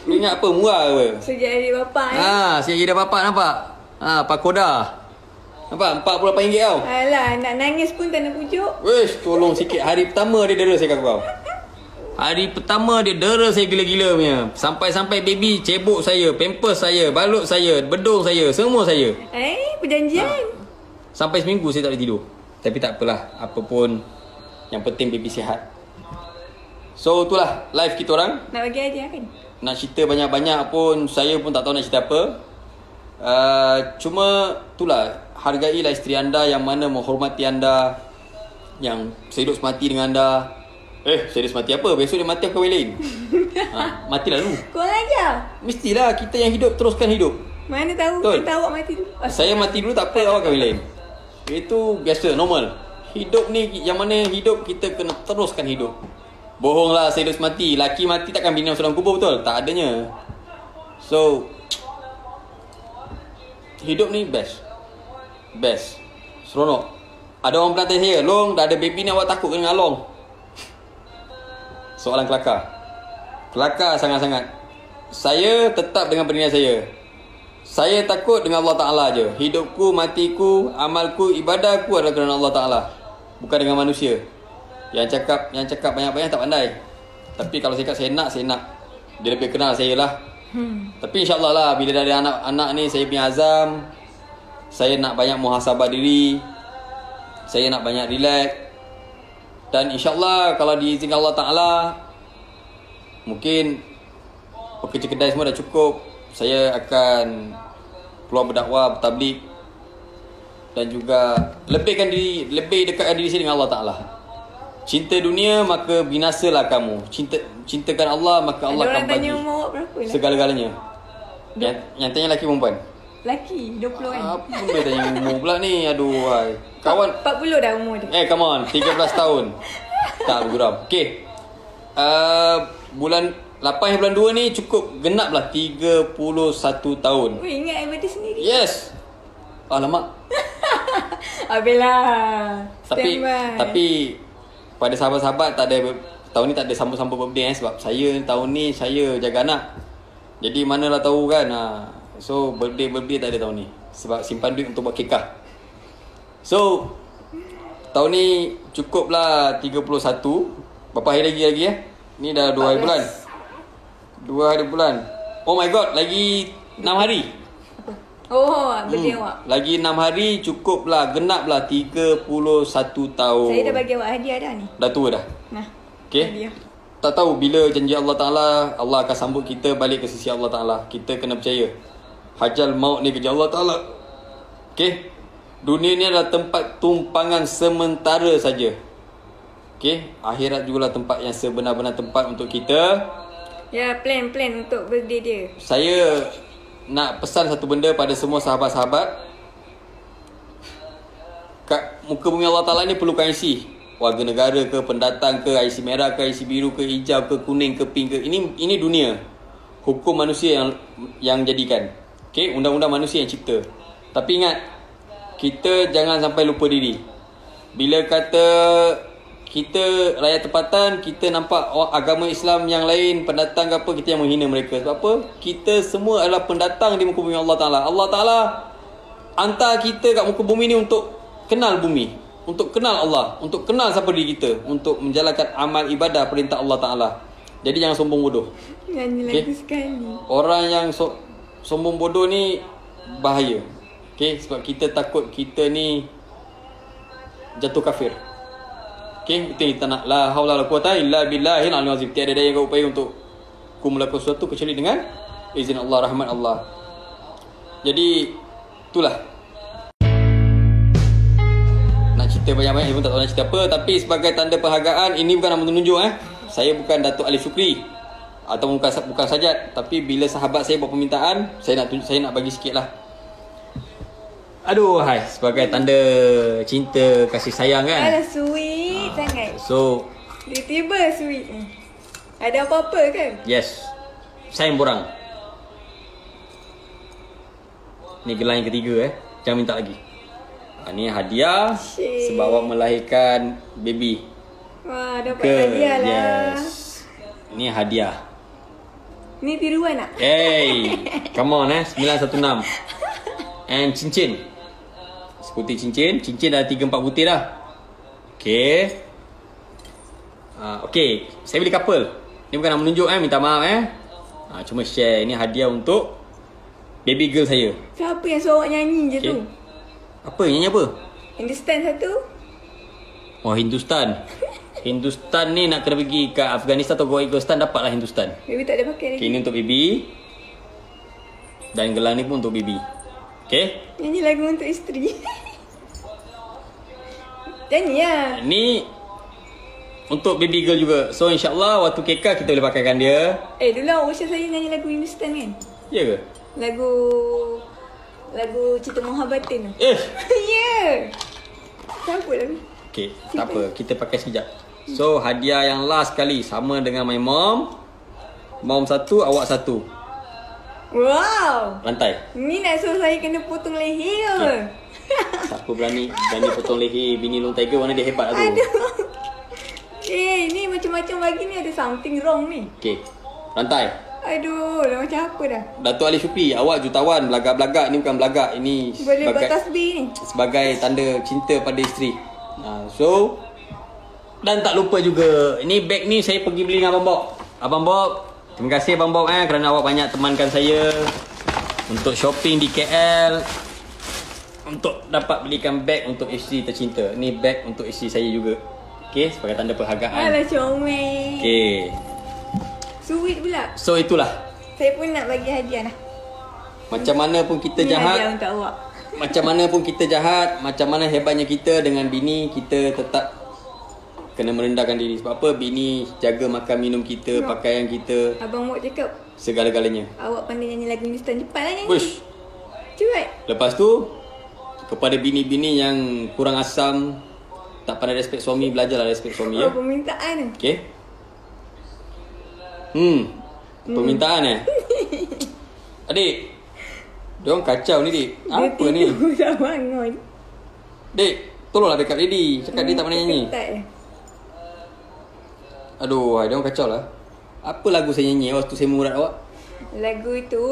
lu ingat apa, murah ke? Sejak jadi bapak Sejak jadi bapak, nampak? Pakoda. Nampak? RM48 tau. Alah, nak nangis pun tak nak pujuk. Wish, tolong sikit. Hari pertama dia dera saya kat kau. Hari pertama dia dera saya gila-gila punya. Sampai-sampai baby cebok saya, pampers saya, balut saya, bedung saya, semua saya. Perjanjian. Sampai seminggu saya tak boleh tidur. Tapi tak apalah, apa pun yang penting baby sihat. So itulah life kita orang. Nak bagi aja kan? Nak cerita banyak-banyak pun saya pun tak tahu nak cerita apa. Cuma itulah, hargailah isteri anda yang mana menghormati anda, yang sehidup semati dengan anda. Serius mati apa? Besok dia mati aku kahwin lain. Matilah dulu. Kau aja. Mestilah kita yang hidup teruskan hidup. Mana tahu Betul. kita awak mati dulu. Saya mati dulu tak apa, awak kahwin lain. Itu biasa, normal. Hidup ni yang mana hidup kita kena teruskan hidup. Bohonglah saya hidup mati. Laki mati takkan bini masuk dalam kubur, betul? Tak adanya. So hidup ni best. Seronok. Ada orang pernah tanya saya, Long dah ada baby ni awak takut dengan Long? Soalan kelakar. Kelakar sangat-sangat. Saya tetap dengan pendirian saya. Saya takut dengan Allah Ta'ala je. Hidupku, matiku, amalku, ibadahku adalah kerana Allah Ta'ala, bukan dengan manusia. Yang cakap banyak-banyak tak pandai. Tapi kalau saya cakap saya nak. Dia lebih kenal saya lah. Tapi insyaAllah lah, bila dah ada anak-anak ni, saya punya azam, saya nak banyak muhasabah diri, saya nak banyak relax. Dan insyaAllah kalau diizinkan Allah Ta'ala, mungkin pekerja kedai semua dah cukup, saya akan keluar berdakwah, bertablik, dan juga lebih dekatkan diri saya dengan Allah Ta'ala. Cinta dunia maka binasalah kamu. Cintakan Allah maka Allah akan bagi tanya umur awak berapa lah? segala-galanya. Yang tanya lelaki perempuan? Lelaki 20 kan? Apa dia tanya umur pula ni? Aduh, kawan 40 dah umur dia. come on, 13 tahun. Tak bergeram. Okay, bulan 8 bulan 2 ni cukup genap lah 31 tahun. Weh, ingat birthday sendiri. Yes. Alamak. Abelah. Tapi pada sahabat-sahabat tak ada, tahun ni tak ada sambut-sambut birthday sebab tahun ni saya jaga anak. Jadi manalah tahu kan. So birthday tak ada tahun ni sebab simpan duit untuk buat kekah. So tahun ni cukuplah 31. Berapa hari lagi ya? Ni dah 2 hari bulan. 2 hari bulan. Oh my god, lagi 6 hari. Oh, birthday awak. Lagi 6 hari cukuplah, genaplah 31 tahun. Saya dah bagi awak hadiah dah ni. Dah tua dah. Nah. Okey. Hadiah. Tak tahu bila janji Allah Ta'ala, Allah akan sambut kita balik ke sisi Allah Ta'ala. Kita kena percaya. Hajal maut ni kerja Allah Ta'ala. Okey. Dunia ni adalah tempat tumpangan sementara saja. Okey. Akhirat jugalah tempat yang sebenar-benar tempat untuk kita. Ya, plan untuk birthday dia. Saya nak pesan satu benda pada semua sahabat-sahabat. Kat muka bumi Allah Ta'ala ni perlukan IC. Warga negara ke, pendatang ke, IC merah ke, IC biru ke, hijau ke, kuning ke, pink ke. Ini dunia. Hukum manusia yang jadikan. Okey, undang-undang manusia yang cipta. Tapi ingat, kita jangan sampai lupa diri. Bila kata kita rakyat tempatan, kita nampak agama Islam yang lain, pendatang ke apa, kita yang menghina mereka. Sebab apa? Kita semua adalah pendatang di muka bumi Allah Ta'ala. Allah Ta'ala hantar kita kat muka bumi ni untuk kenal bumi, untuk kenal Allah, untuk kenal siapa diri kita, untuk menjalankan amal ibadah perintah Allah Ta'ala. Jadi jangan sombong bodoh. Nyanyi lagu sekali. Orang yang sombong bodoh ni bahaya. Sebab kita takut kita ni jatuh kafir. Itu yang kita nak. La haula wala quwata illa billahil aliyyil azim. Tiada daya yang kau upaya untuk ku melakukan sesuatu kecuali dengan izin Allah, rahmat Allah. Jadi itulah. Nak cerita banyak-banyak pun tak tahu nak cerita apa. Tapi sebagai tanda penghargaan, ini bukan nama menunjuk. Saya bukan Datuk Alif Syukri atau bukan Sajat. Tapi bila sahabat saya buat permintaan, saya nak bagi sikit lah. Aduh, hai, sebagai tanda cinta, kasih sayang kan. Alah, sweet sangat. So, tiba-tiba sweet ni. Ada apa-apa kan? Yes. Sayang borang. Ni gelang yang ketiga Jangan minta lagi. Ni hadiah sebab awak melahirkan baby. Wah, dapat hadiah lah. Yes. Ni hadiah. Ni tiruan tak? Hey, come on 916. And cincin. Seputih cincin. Cincin dah 3-4 butir dah. Okay. Okay, saya beli couple. Ni bukan nak menunjuk minta maaf cuma share. Ini hadiah untuk baby girl saya. Siapa yang suruh awak nyanyi je tu? Apa? Nyanyi apa? Hindustan satu. Oh, Hindustan. Hindustan ni nak kena pergi ke Afghanistan atau Afghanistan, dapatlah Hindustan. Baby tak ada pakai lagi. Okay, ni untuk baby. Dan gelang ni pun untuk baby. Okay. Nyanyi lagu untuk isteri. Nyanyi lah. Ni untuk baby girl juga. So insyaAllah waktu kekal kita boleh pakaikan dia. Dulu awak usah saya nyanyi lagu Hindustan kan? Ya ke? Lagu Cinta Mohabbatin tu. Ya. Siapa lagu? Okay, tak apa. Kita pakai sekejap. So hadiah yang last kali sama dengan my mom. Mom satu, awak satu. Wow. Rantai. Ni nak suruh saya kena potong leher ke? Siapa berani potong leher bini long tiger, mana dia hebat lah tu. Aduh. Ni macam-macam bagi ni ada something wrong ni. Okay, rantai. Aduh, dah macam apa dah? Datuk Ali Syukri, awak jutawan, belagak-belagak. Ni bukan belagak, ini boleh buat tasbih ni. Sebagai tanda cinta pada isteri. So, dan tak lupa juga, ini beg ni saya pergi beli dengan Abang Bob. Abang Bob, terima kasih Abang Bob kerana awak banyak temankan saya untuk shopping di KL, untuk dapat belikan beg untuk isteri tercinta. Ni beg untuk isteri saya juga. Okay, sebagai tanda penghargaan. Alah, comel. Okay. Sweet pula. So itulah. Saya pun nak bagi hadiah lah. Macam mana pun kita Ni jahat. hadiah untuk awak. Macam mana pun kita jahat, macam mana hebatnya kita dengan bini, kita tetap kena merendahkan diri. Sebab apa? Bini jaga makan minum kita, pakaian kita, Abang Mok cakap segala-galanya. awak pandai nyanyi lagu Hindustan, cepatlah nyanyi. Push. Cepat. Lepas tu, kepada bini-bini yang kurang asam, tak pandai respect suami, belajarlah respect suami ya. Permintaan. Okay. Permintaan Adik, diorang kacau ni dik. Apa dia ni? Dia dah bangun. Dik, tolonglah backup lady. Cakap dia tak pandai nyanyi. Aduh, diorang kacau lah. Apa lagu saya nyanyi waktu saya murat awak? Lagu tu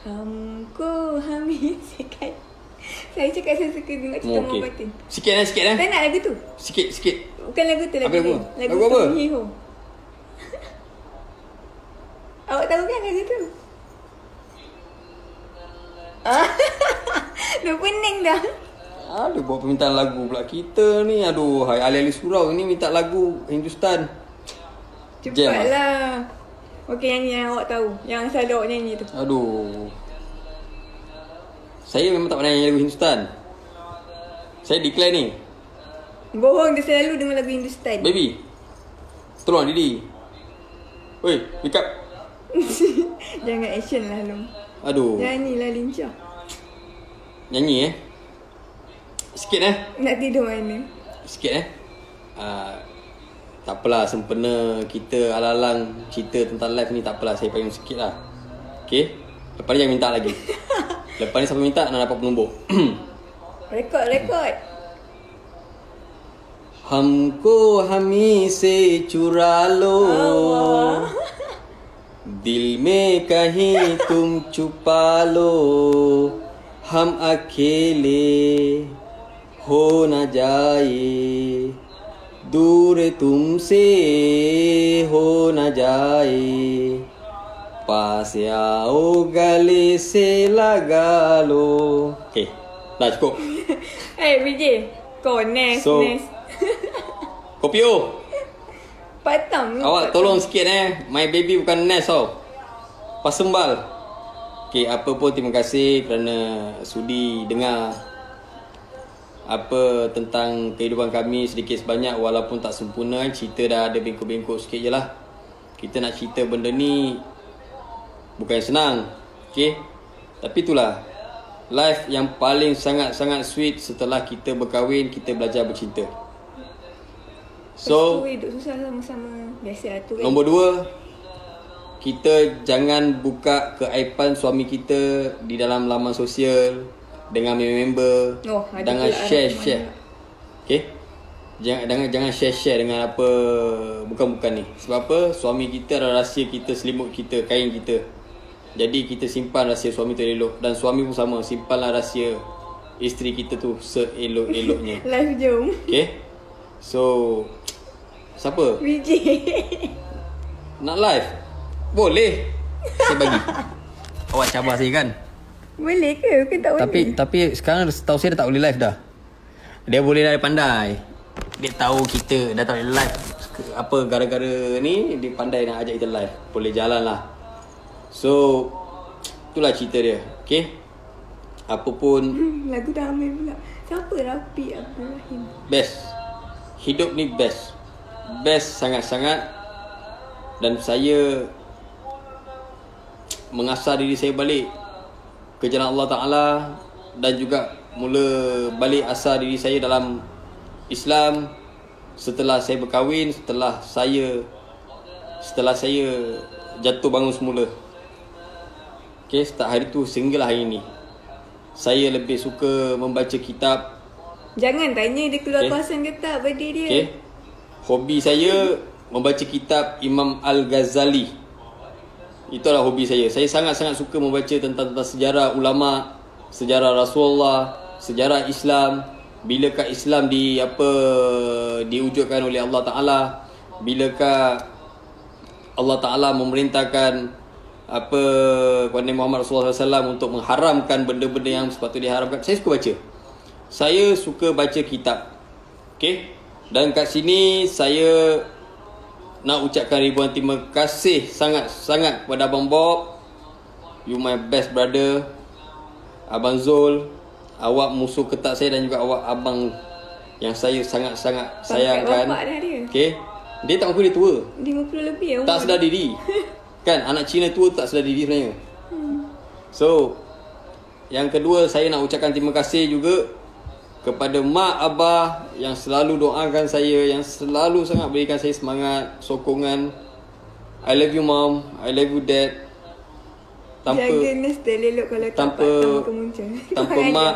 Hamko Hamid Sekat. Saya cakap saya suka dengar cerita Mohabbatin. Sikit lah. Tak nak lagu tu? Sikit. Bukan lagu tu, lagu apa? lain. Lagu apa? Hiho. Awak tahu kan lagu tu? Dah pening dah. Aduh, buat permintaan lagu pula kita ni. Aduh, hai ahli-ahli surau ni minta lagu Hindustan. Jam lah. Cepatlah. Okey, nyanyi yang awak tahu. Yang selalu awak nyanyi tu. Aduh. Saya memang tak pernah nyanyi lagu Hindustan. Saya declare ni. Bohong, dia selalu dengar lagu Hindustan. Baby, tolong Didi. Oi, wake up. Jangan action lah Long. Aduh. Nyanyilah lincah. Nyanyi sikit Nak tidur mana? Sikit tak apalah, sempena kita alang-alang cerita tentang live ni, tak apalah, saya payung sikit lah. Okay, lepas ni jangan minta lagi. Lepas ni siapa minta nak dapat penumbuk. Rekod. हमको हमी से चुरा लो, दिल में कहीं तुम छुपा लो, हम अकेले हो न जाए, दूर तुमसे हो न जाए, पास आओ गले से लगा लो. Okay, dah cukup. BJ, kau Nes. Kopi Patang. awak tolong sikit My baby bukan Nes tau, Pasembal. Okay, apa pun terima kasih kerana sudi dengar apa tentang kehidupan kami sedikit sebanyak. Walaupun tak sempurna, cerita dah ada bengkok-bengkok sikit je lah. Kita nak cerita benda ni bukan senang. Okay, tapi itulah life yang paling sangat-sangat sweet setelah kita berkahwin, kita belajar bercinta. So, hidup susah sama-sama. Biasalah tu kan. nombor 2, kita jangan buka keaiban suami kita di dalam laman sosial dengan member. Jangan share. Okay, jangan share dengan apa bukan-bukan ni. Sebab apa? Suami kita adalah rahsia kita, selimut kita, kain kita. Jadi kita simpan rahsia suami tu elok. Dan suami pun sama, simpanlah rahsia isteri kita tu seelok-eloknya. Live jom. Okay, so siapa BJ nak live? Boleh, saya bagi. Awak cabar saya kan. Boleh ke? Ke tak boleh? Tapi sekarang setahu saya dah tak boleh live dah. Dia boleh dah pandai. Dia tahu kita dah tak boleh live. Apa gara-gara ni dia pandai nak ajak kita live. Boleh jalan lah. So itulah cerita dia. Okay, apa pun lagu damai pula. Siapa? Rapi Abdul Rahim. best. Hidup ni best. Best sangat-sangat. Dan saya mengasah diri saya balik ke jalan Allah Ta'ala. Dan juga mula balik asah diri saya dalam Islam setelah saya berkahwin, setelah saya jatuh bangun semula. Okay, start hari tu sehinggalah hari ni saya lebih suka membaca kitab. Jangan tanya dia keluar kuasan ke tak birthday dia. Okay, hobi saya membaca kitab Imam Al-Ghazali. Itulah hobi saya. Saya sangat-sangat suka membaca tentang sejarah ulama, sejarah Rasulullah, sejarah Islam. Bilakah Islam diwujudkan oleh Allah Ta'ala? Bilakah Allah Ta'ala memerintahkan kepada Muhammad Rasulullah SAW untuk mengharamkan benda-benda yang sepatutnya diharamkan? Saya suka baca. Saya suka baca kitab. Okay, dan kat sini saya nak ucapkan ribuan terima kasih sangat-sangat kepada Abang Bob. You my best brother. Abang Zul, awak musuh ketat saya, dan juga awak abang yang saya sangat-sangat sayangkan. Okay, dia tak mengaku dia tua. 50 lebih ya. Tak sedar diri. Kan anak Cina tua tak sedar diri sebenarnya. So yang kedua, saya nak ucapkan terima kasih juga kepada mak abah yang selalu doakan saya, yang selalu sangat berikan saya semangat, sokongan. I love you mom, I love you dad. Jaga Nestle elok kalau tanpa mak,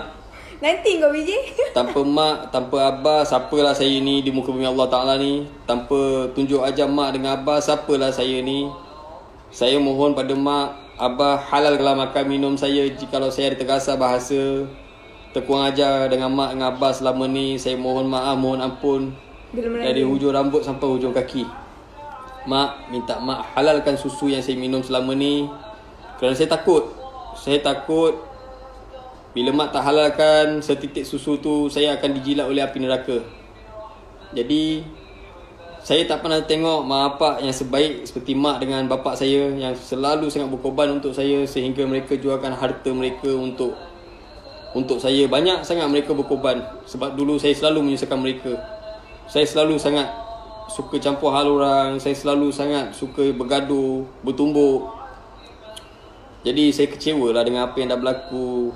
nanti kau BJ. tanpa mak, tanpa abah, siapalah saya ni di muka bumi Allah Ta'ala ni. Tanpa tunjuk ajar mak dengan abah, siapalah saya ni. Saya mohon pada mak, abah, halalkanlah makan minum saya. Jikalau saya ada terkasar bahasa, terkurang ajar dengan mak dengan abah selama ni, saya mohon maaf, mohon ampun. Dari hujung rambut sampai hujung kaki. Mak, minta mak halalkan susu yang saya minum selama ni. Kerana saya takut bila mak tak halalkan setitik susu tu, saya akan dijilat oleh api neraka. Jadi saya tak pernah tengok mak bapak yang sebaik seperti mak dengan bapak saya, yang selalu sangat berkorban untuk saya, sehingga mereka jualkan harta mereka untuk saya. Banyak sangat mereka berkorban. Sebab dulu saya selalu menyusahkan mereka. Saya selalu sangat suka campur hal orang. Saya selalu sangat suka bergaduh, bertumbuk. Jadi saya kecewa lah dengan apa yang dah berlaku.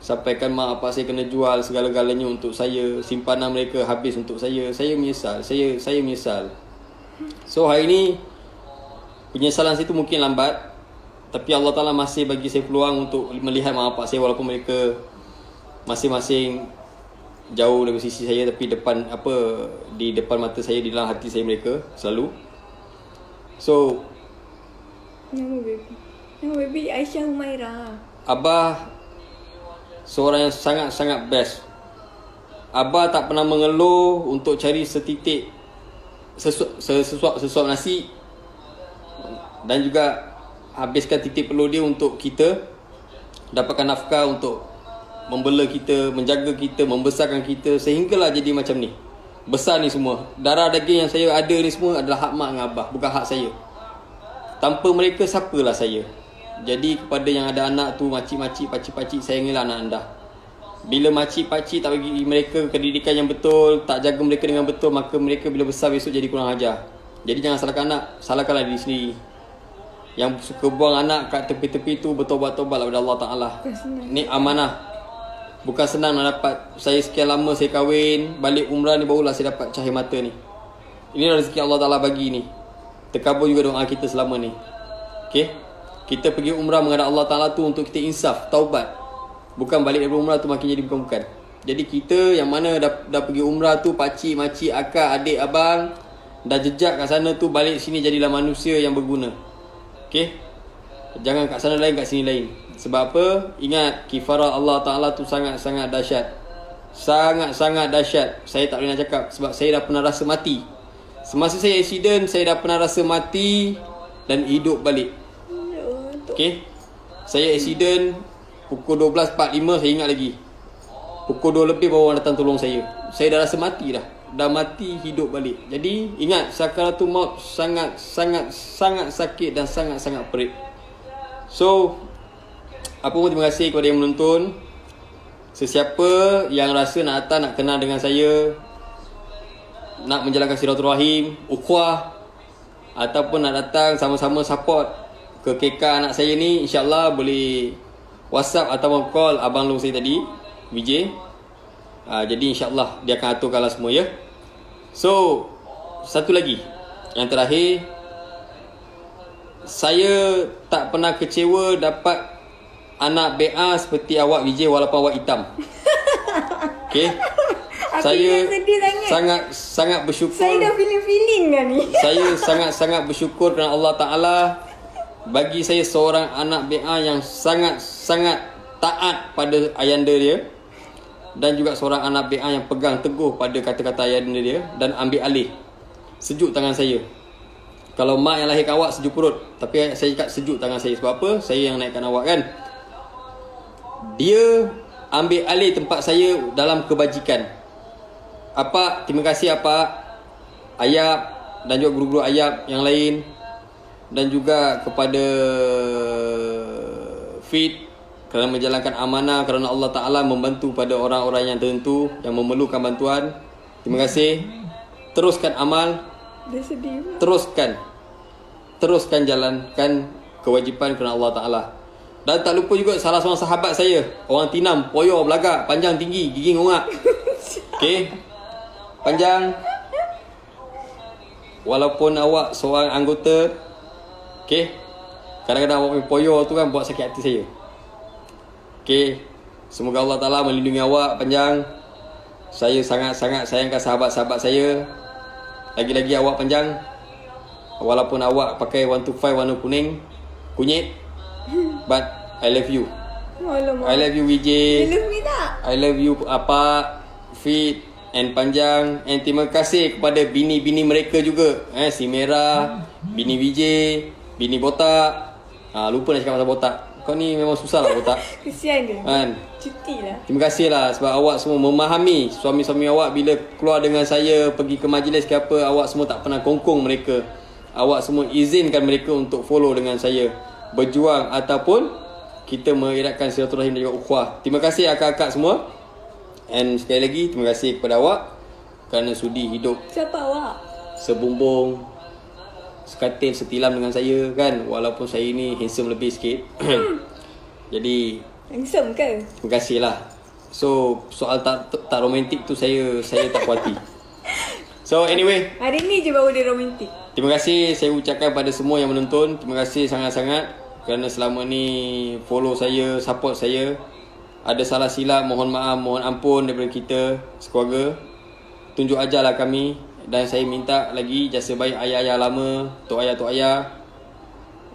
Sampaikan mak bapak saya kena jual segala-galanya untuk saya. Simpanan mereka habis untuk saya. Saya menyesal. Saya menyesal. So hari ni penyesalan saya tu mungkin lambat, tapi Allah Ta'ala masih bagi saya peluang untuk melihat mak bapak saya, walaupun mereka masing-masing jauh dari sisi saya, tapi di depan mata saya, di dalam hati saya mereka selalu. So Nama baby Aisyah Humaira. Abah seorang yang sangat-sangat best. Abah tak pernah mengeluh untuk cari setitik sesuap nasi, dan juga habiskan titik perlu dia untuk kita dapatkan nafkah, untuk membela kita, menjaga kita, membesarkan kita, sehinggalah jadi macam ni. Besar ni semua. Darah daging yang saya ada ni semua adalah hak mak dengan abah, bukan hak saya. Tanpa mereka, siapalah saya? Jadi kepada yang ada anak tu, makcik-makcik, pakcik-pakcik, sayangilah anak anda. Bila makcik-pakcik tak bagi mereka pendidikan yang betul, tak jaga mereka dengan betul, maka mereka bila besar besok jadi kurang ajar. Jadi jangan salahkan anak, salahkanlah diri sendiri. Yang suka buang anak kat tepi-tepi tu, bertobat-tobatlah kepada Allah Ta'ala. Ni amanah. Bukan senang nak dapat. Saya sekian lama saya kahwin, balik umrah ni barulah saya dapat cahaya mata ni. Inilah rezeki Allah Ta'ala bagi ni. Terkabul juga doa kita selama ni. Okay? Kita pergi umrah menghadap Allah Ta'ala tu untuk kita insaf, taubat. Bukan balik dari umrah tu makin jadi bukan-bukan. Jadi kita yang mana dah pergi umrah tu, pakcik, makcik, akak, adik, abang, dah jejak kat sana tu, balik sini jadilah manusia yang berguna. Okay? Jangan kat sana lain, kat sini lain. Sebab apa? Ingat, kifarah Allah Ta'ala tu sangat-sangat dahsyat. Sangat-sangat dahsyat. Saya tak boleh nak cakap, sebab saya dah pernah rasa mati. Semasa saya accident, saya dah pernah rasa mati dan hidup balik. Okay, saya accident pukul 12.45, saya ingat lagi. Pukul 2 lebih baru orang datang tolong saya. Saya dah rasa mati dah. Dah mati, hidup balik. Jadi ingat, sakaratul maut sangat-sangat sakit dan sangat-sangat perit. So apa pun, terima kasih kepada yang menonton. Sesiapa yang rasa nak datang, nak kenal dengan saya, nak menjalankan silaturahim, ukhuwah, ataupun nak datang sama-sama support ke KK anak saya ni, insyaAllah boleh WhatsApp atau call abang long saya tadi, Vijay. Jadi insyaAllah dia akan aturkanlah semua, ya. So satu lagi, yang terakhir, saya tak pernah kecewa dapat anak BA seperti awak Vijay, walaupun awak hitam. Okay, saya sangat bersyukur. Saya dah feeling kan ni. Saya sangat-sangat bersyukur kerana Allah Ta'ala bagi saya seorang anak BA yang sangat-sangat taat pada ayanda dia, dan juga seorang anak BA yang pegang teguh pada kata-kata ayanda dia dan ambil alih. Sejuk tangan saya. Kalau mak yang lahirkan awak sejuk perut, tapi saya cakap sejuk tangan saya. Sebab apa? Saya yang naikkan awak kan. Dia ambil alih tempat saya dalam kebajikan. Apa? Terima kasih apa? Ayab dan juga guru-guru Ayab yang lain, dan juga kepada Fit kerana menjalankan amanah, kerana Allah Ta'ala membantu pada orang-orang yang tertentu yang memerlukan bantuan. Terima kasih. Teruskan amal. Dia sedih. Teruskan jalankan kewajipan kerana Allah Ta'ala. Dan tak lupa juga salah seorang sahabat saya, orang Tinam, poyo, belagak, panjang, tinggi, gigi ngongak. Okay, panjang. Walaupun awak seorang anggota, okay, kadang-kadang awak punya poyo tu kan buat sakit hati saya. Okay, semoga Allah Ta'ala melindungi awak panjang. Saya sangat-sangat sayangkan sahabat-sahabat saya. Lagi-lagi awak panjang. Walaupun awak pakai 125 warna kunyit, but I love you. Alamak. I love you Vijay. You love me tak? I love you apa, Fit and panjang. And terima kasih kepada bini-bini mereka juga, si Merah, bini Vijay, bini botak. Lupa nak cakap pasal botak. Kau ni memang susah lah otak. Kesian dia. Kan? Cuti lah. Terima kasih lah sebab awak semua memahami suami-suami awak bila keluar dengan saya pergi ke majlis ke apa, awak semua tak pernah kongkong mereka. Awak semua izinkan mereka untuk follow dengan saya, berjuang ataupun kita mengeratkan silaturahim dan juga ukhuwah. Terima kasih akak-akak semua. And sekali lagi terima kasih kepada awak kerana sudi hidup Siapa awak? sebumbung, sekatil, setilam dengan saya kan. Walaupun saya ni handsome lebih sikit. Jadi Handsome ke? terima kasih lah. So soal tak romantik tu saya tak puas hati. So anyway, Hari ni je baru dia romantik. terima kasih saya ucapkan pada semua yang menonton. Terima kasih sangat-sangat kerana selama ni follow saya, support saya. Ada salah silap, mohon maaf, mohon ampun daripada kita sekeluarga. Tunjuk ajarlah kami. Dan saya minta lagi jasa baik ayah-ayah lama, tok ayah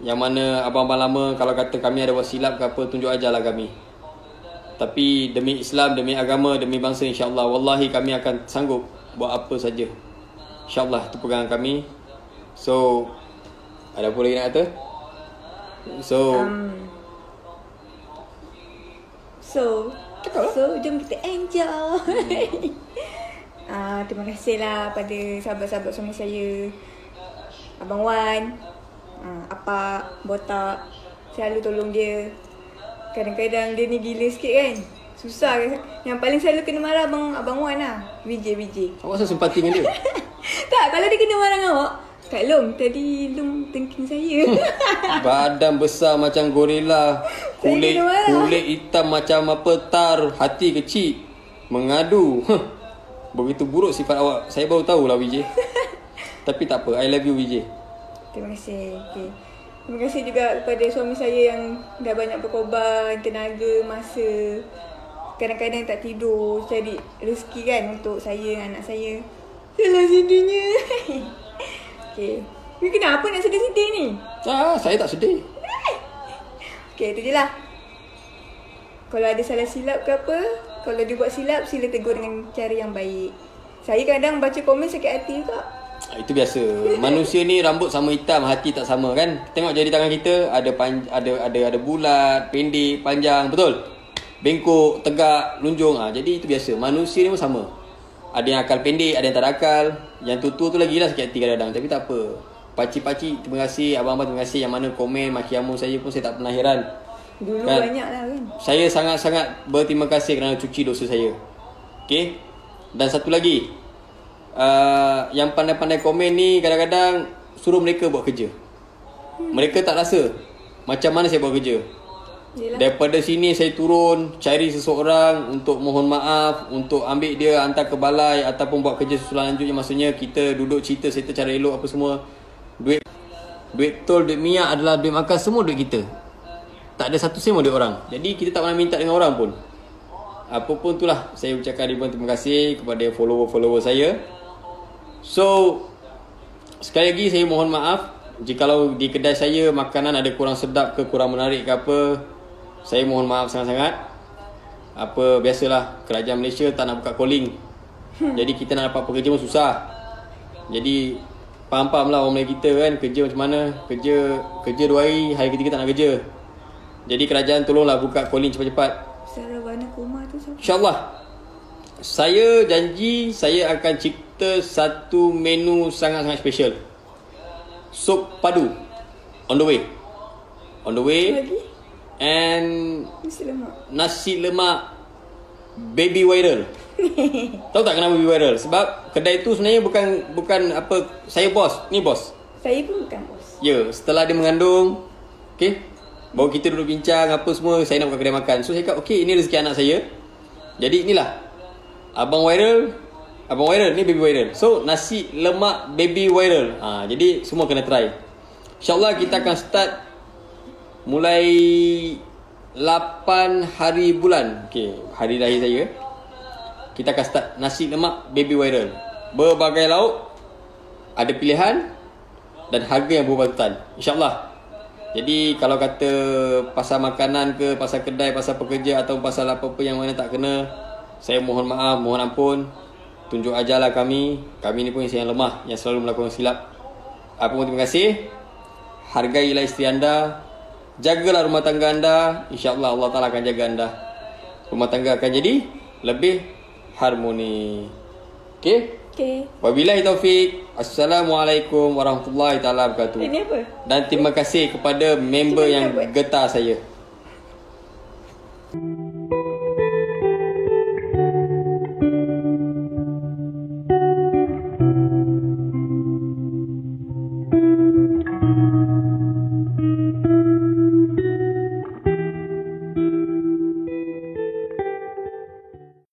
yang mana abang-abang lama kalau kata kami ada buat silap ke apa, tunjuk ajarlah kami. Tapi demi Islam, demi agama, demi bangsa, insya-Allah wallahi kami akan sanggup buat apa saja. InsyaAllah itu pegangan kami. So ada apa lagi nak kata? So jom kita enjoy. Terima kasih lah pada sahabat-sahabat suami saya, Abang Wan, Apak, Botak. Selalu tolong dia. Kadang-kadang dia ni gila sikit kan. Susah kan. Yang paling selalu kena marah Abang Wan lah, VJ. Awak rasa simpati dengan dia? Tak, kalau dia kena marah dengan awak, Kak Long, tadi Long tengking saya. Badan besar macam gorila, kulit hitam macam apa tar, hati kecil, mengadu. Begitu buruk sifat awak. Saya baru tahulah VJ. Tapi tak apa, I love you VJ. Terima kasih. Okay. Terima kasih juga kepada suami saya yang dah banyak berkorban tenaga, masa. Kadang-kadang tak tidur cari rezeki kan untuk saya dan anak saya. Salah sedihnya. Okay. Ni kenapa nak sedih-sedih ni? Saya tak sedih. Okay, itu je lah. Kalau ada salah silap ke apa, kalau dia buat silap, sila tegur dengan cara yang baik. Saya kadang baca komen sakit hati juga. Itu biasa. Manusia ni rambut sama hitam, hati tak sama kan. Tengok jari tangan kita ada bulat, pendek, panjang, betul? Bengkok, tegak, lunjung. Jadi itu biasa. Manusia ni pun sama. Ada yang akal pendek, ada yang tak ada akal. Yang tua tu lagi lah sakit hati kadang-kadang. Tapi tak apa. Pakcik-pakcik terima kasih, abang-abang terima kasih. Yang mana komen maki amun saya pun saya tak pernah heran. Dulu kan? Banyak lah kan. Saya sangat-sangat berterima kasih kerana cuci dosa saya. Okay. Dan satu lagi, yang pandai-pandai komen ni kadang-kadang suruh mereka buat kerja. Mereka tak rasa macam mana saya buat kerja. Yelah. Daripada sini saya turun cari seseorang untuk mohon maaf, untuk ambil dia hantar ke balai ataupun buat kerja susulan lanjutnya. Maksudnya kita duduk cerita cara elok apa semua. Duit tol, duit minyak adalah duit makan, semua duit kita. Tak ada satu sen pun duit orang. Jadi kita tak pernah minta dengan orang pun. Apa pun itulah, saya ucapkan ribuan terima kasih kepada follower-follower saya. So sekali lagi saya mohon maaf jikalau di kedai saya makanan ada kurang sedap ke, kurang menarik ke apa. Saya mohon maaf sangat-sangat. Apa biasalah, kerajaan Malaysia tak nak buka calling. Jadi kita nak dapat pekerja pun susah. Jadi faham-faham lah orang Melayu kita kan, kerja macam mana. Kerja 2 hari ketiga tak nak kerja. Jadi kerajaan tolonglah buka calling cepat-cepat. Saravana Kumar tu siapa? InsyaAllah. Saya janji saya akan cipta satu menu sangat-sangat special. Sup padu. On the way. Lagi? And nasi lemak baby viral. Tahu tak kenapa baby viral? Sebab kedai tu sebenarnya bukan apa, saya bos. Ni bos. Saya pun bukan bos. Ya, setelah dia mengandung, okay, baru kita duduk bincang apa semua, saya nak buka kedai makan. So saya cakap, okay, ini rezeki anak saya. Jadi inilah Abang viral, ni baby viral. So nasi lemak baby viral. Jadi semua kena try. InsyaAllah kita akan start mulai 8 hari bulan. Okay, hari lahir saya. Kita akan start nasi lemak baby viral. Berbagai lauk, ada pilihan dan harga yang berpatutan. InsyaAllah. Jadi kalau kata pasal makanan ke, pasal kedai, pasal pekerja atau pasal apa-apa yang mana tak kena, saya mohon maaf, mohon ampun. Tunjuk ajarlah kami. Kami ni pun insan yang lemah, yang selalu melakukan silap. Apa pun terima kasih. Hargailah isteri anda. Jagalah rumah tangga anda, insya-Allah Allah Taala akan jaga anda. Rumah tangga akan jadi lebih harmoni. Okey? Okay. Wabillahi taufik. Assalamualaikum warahmatullahi taala wabarakatuh. Ini apa? Dan terima kasih kepada member Itu yang apa? getah saya.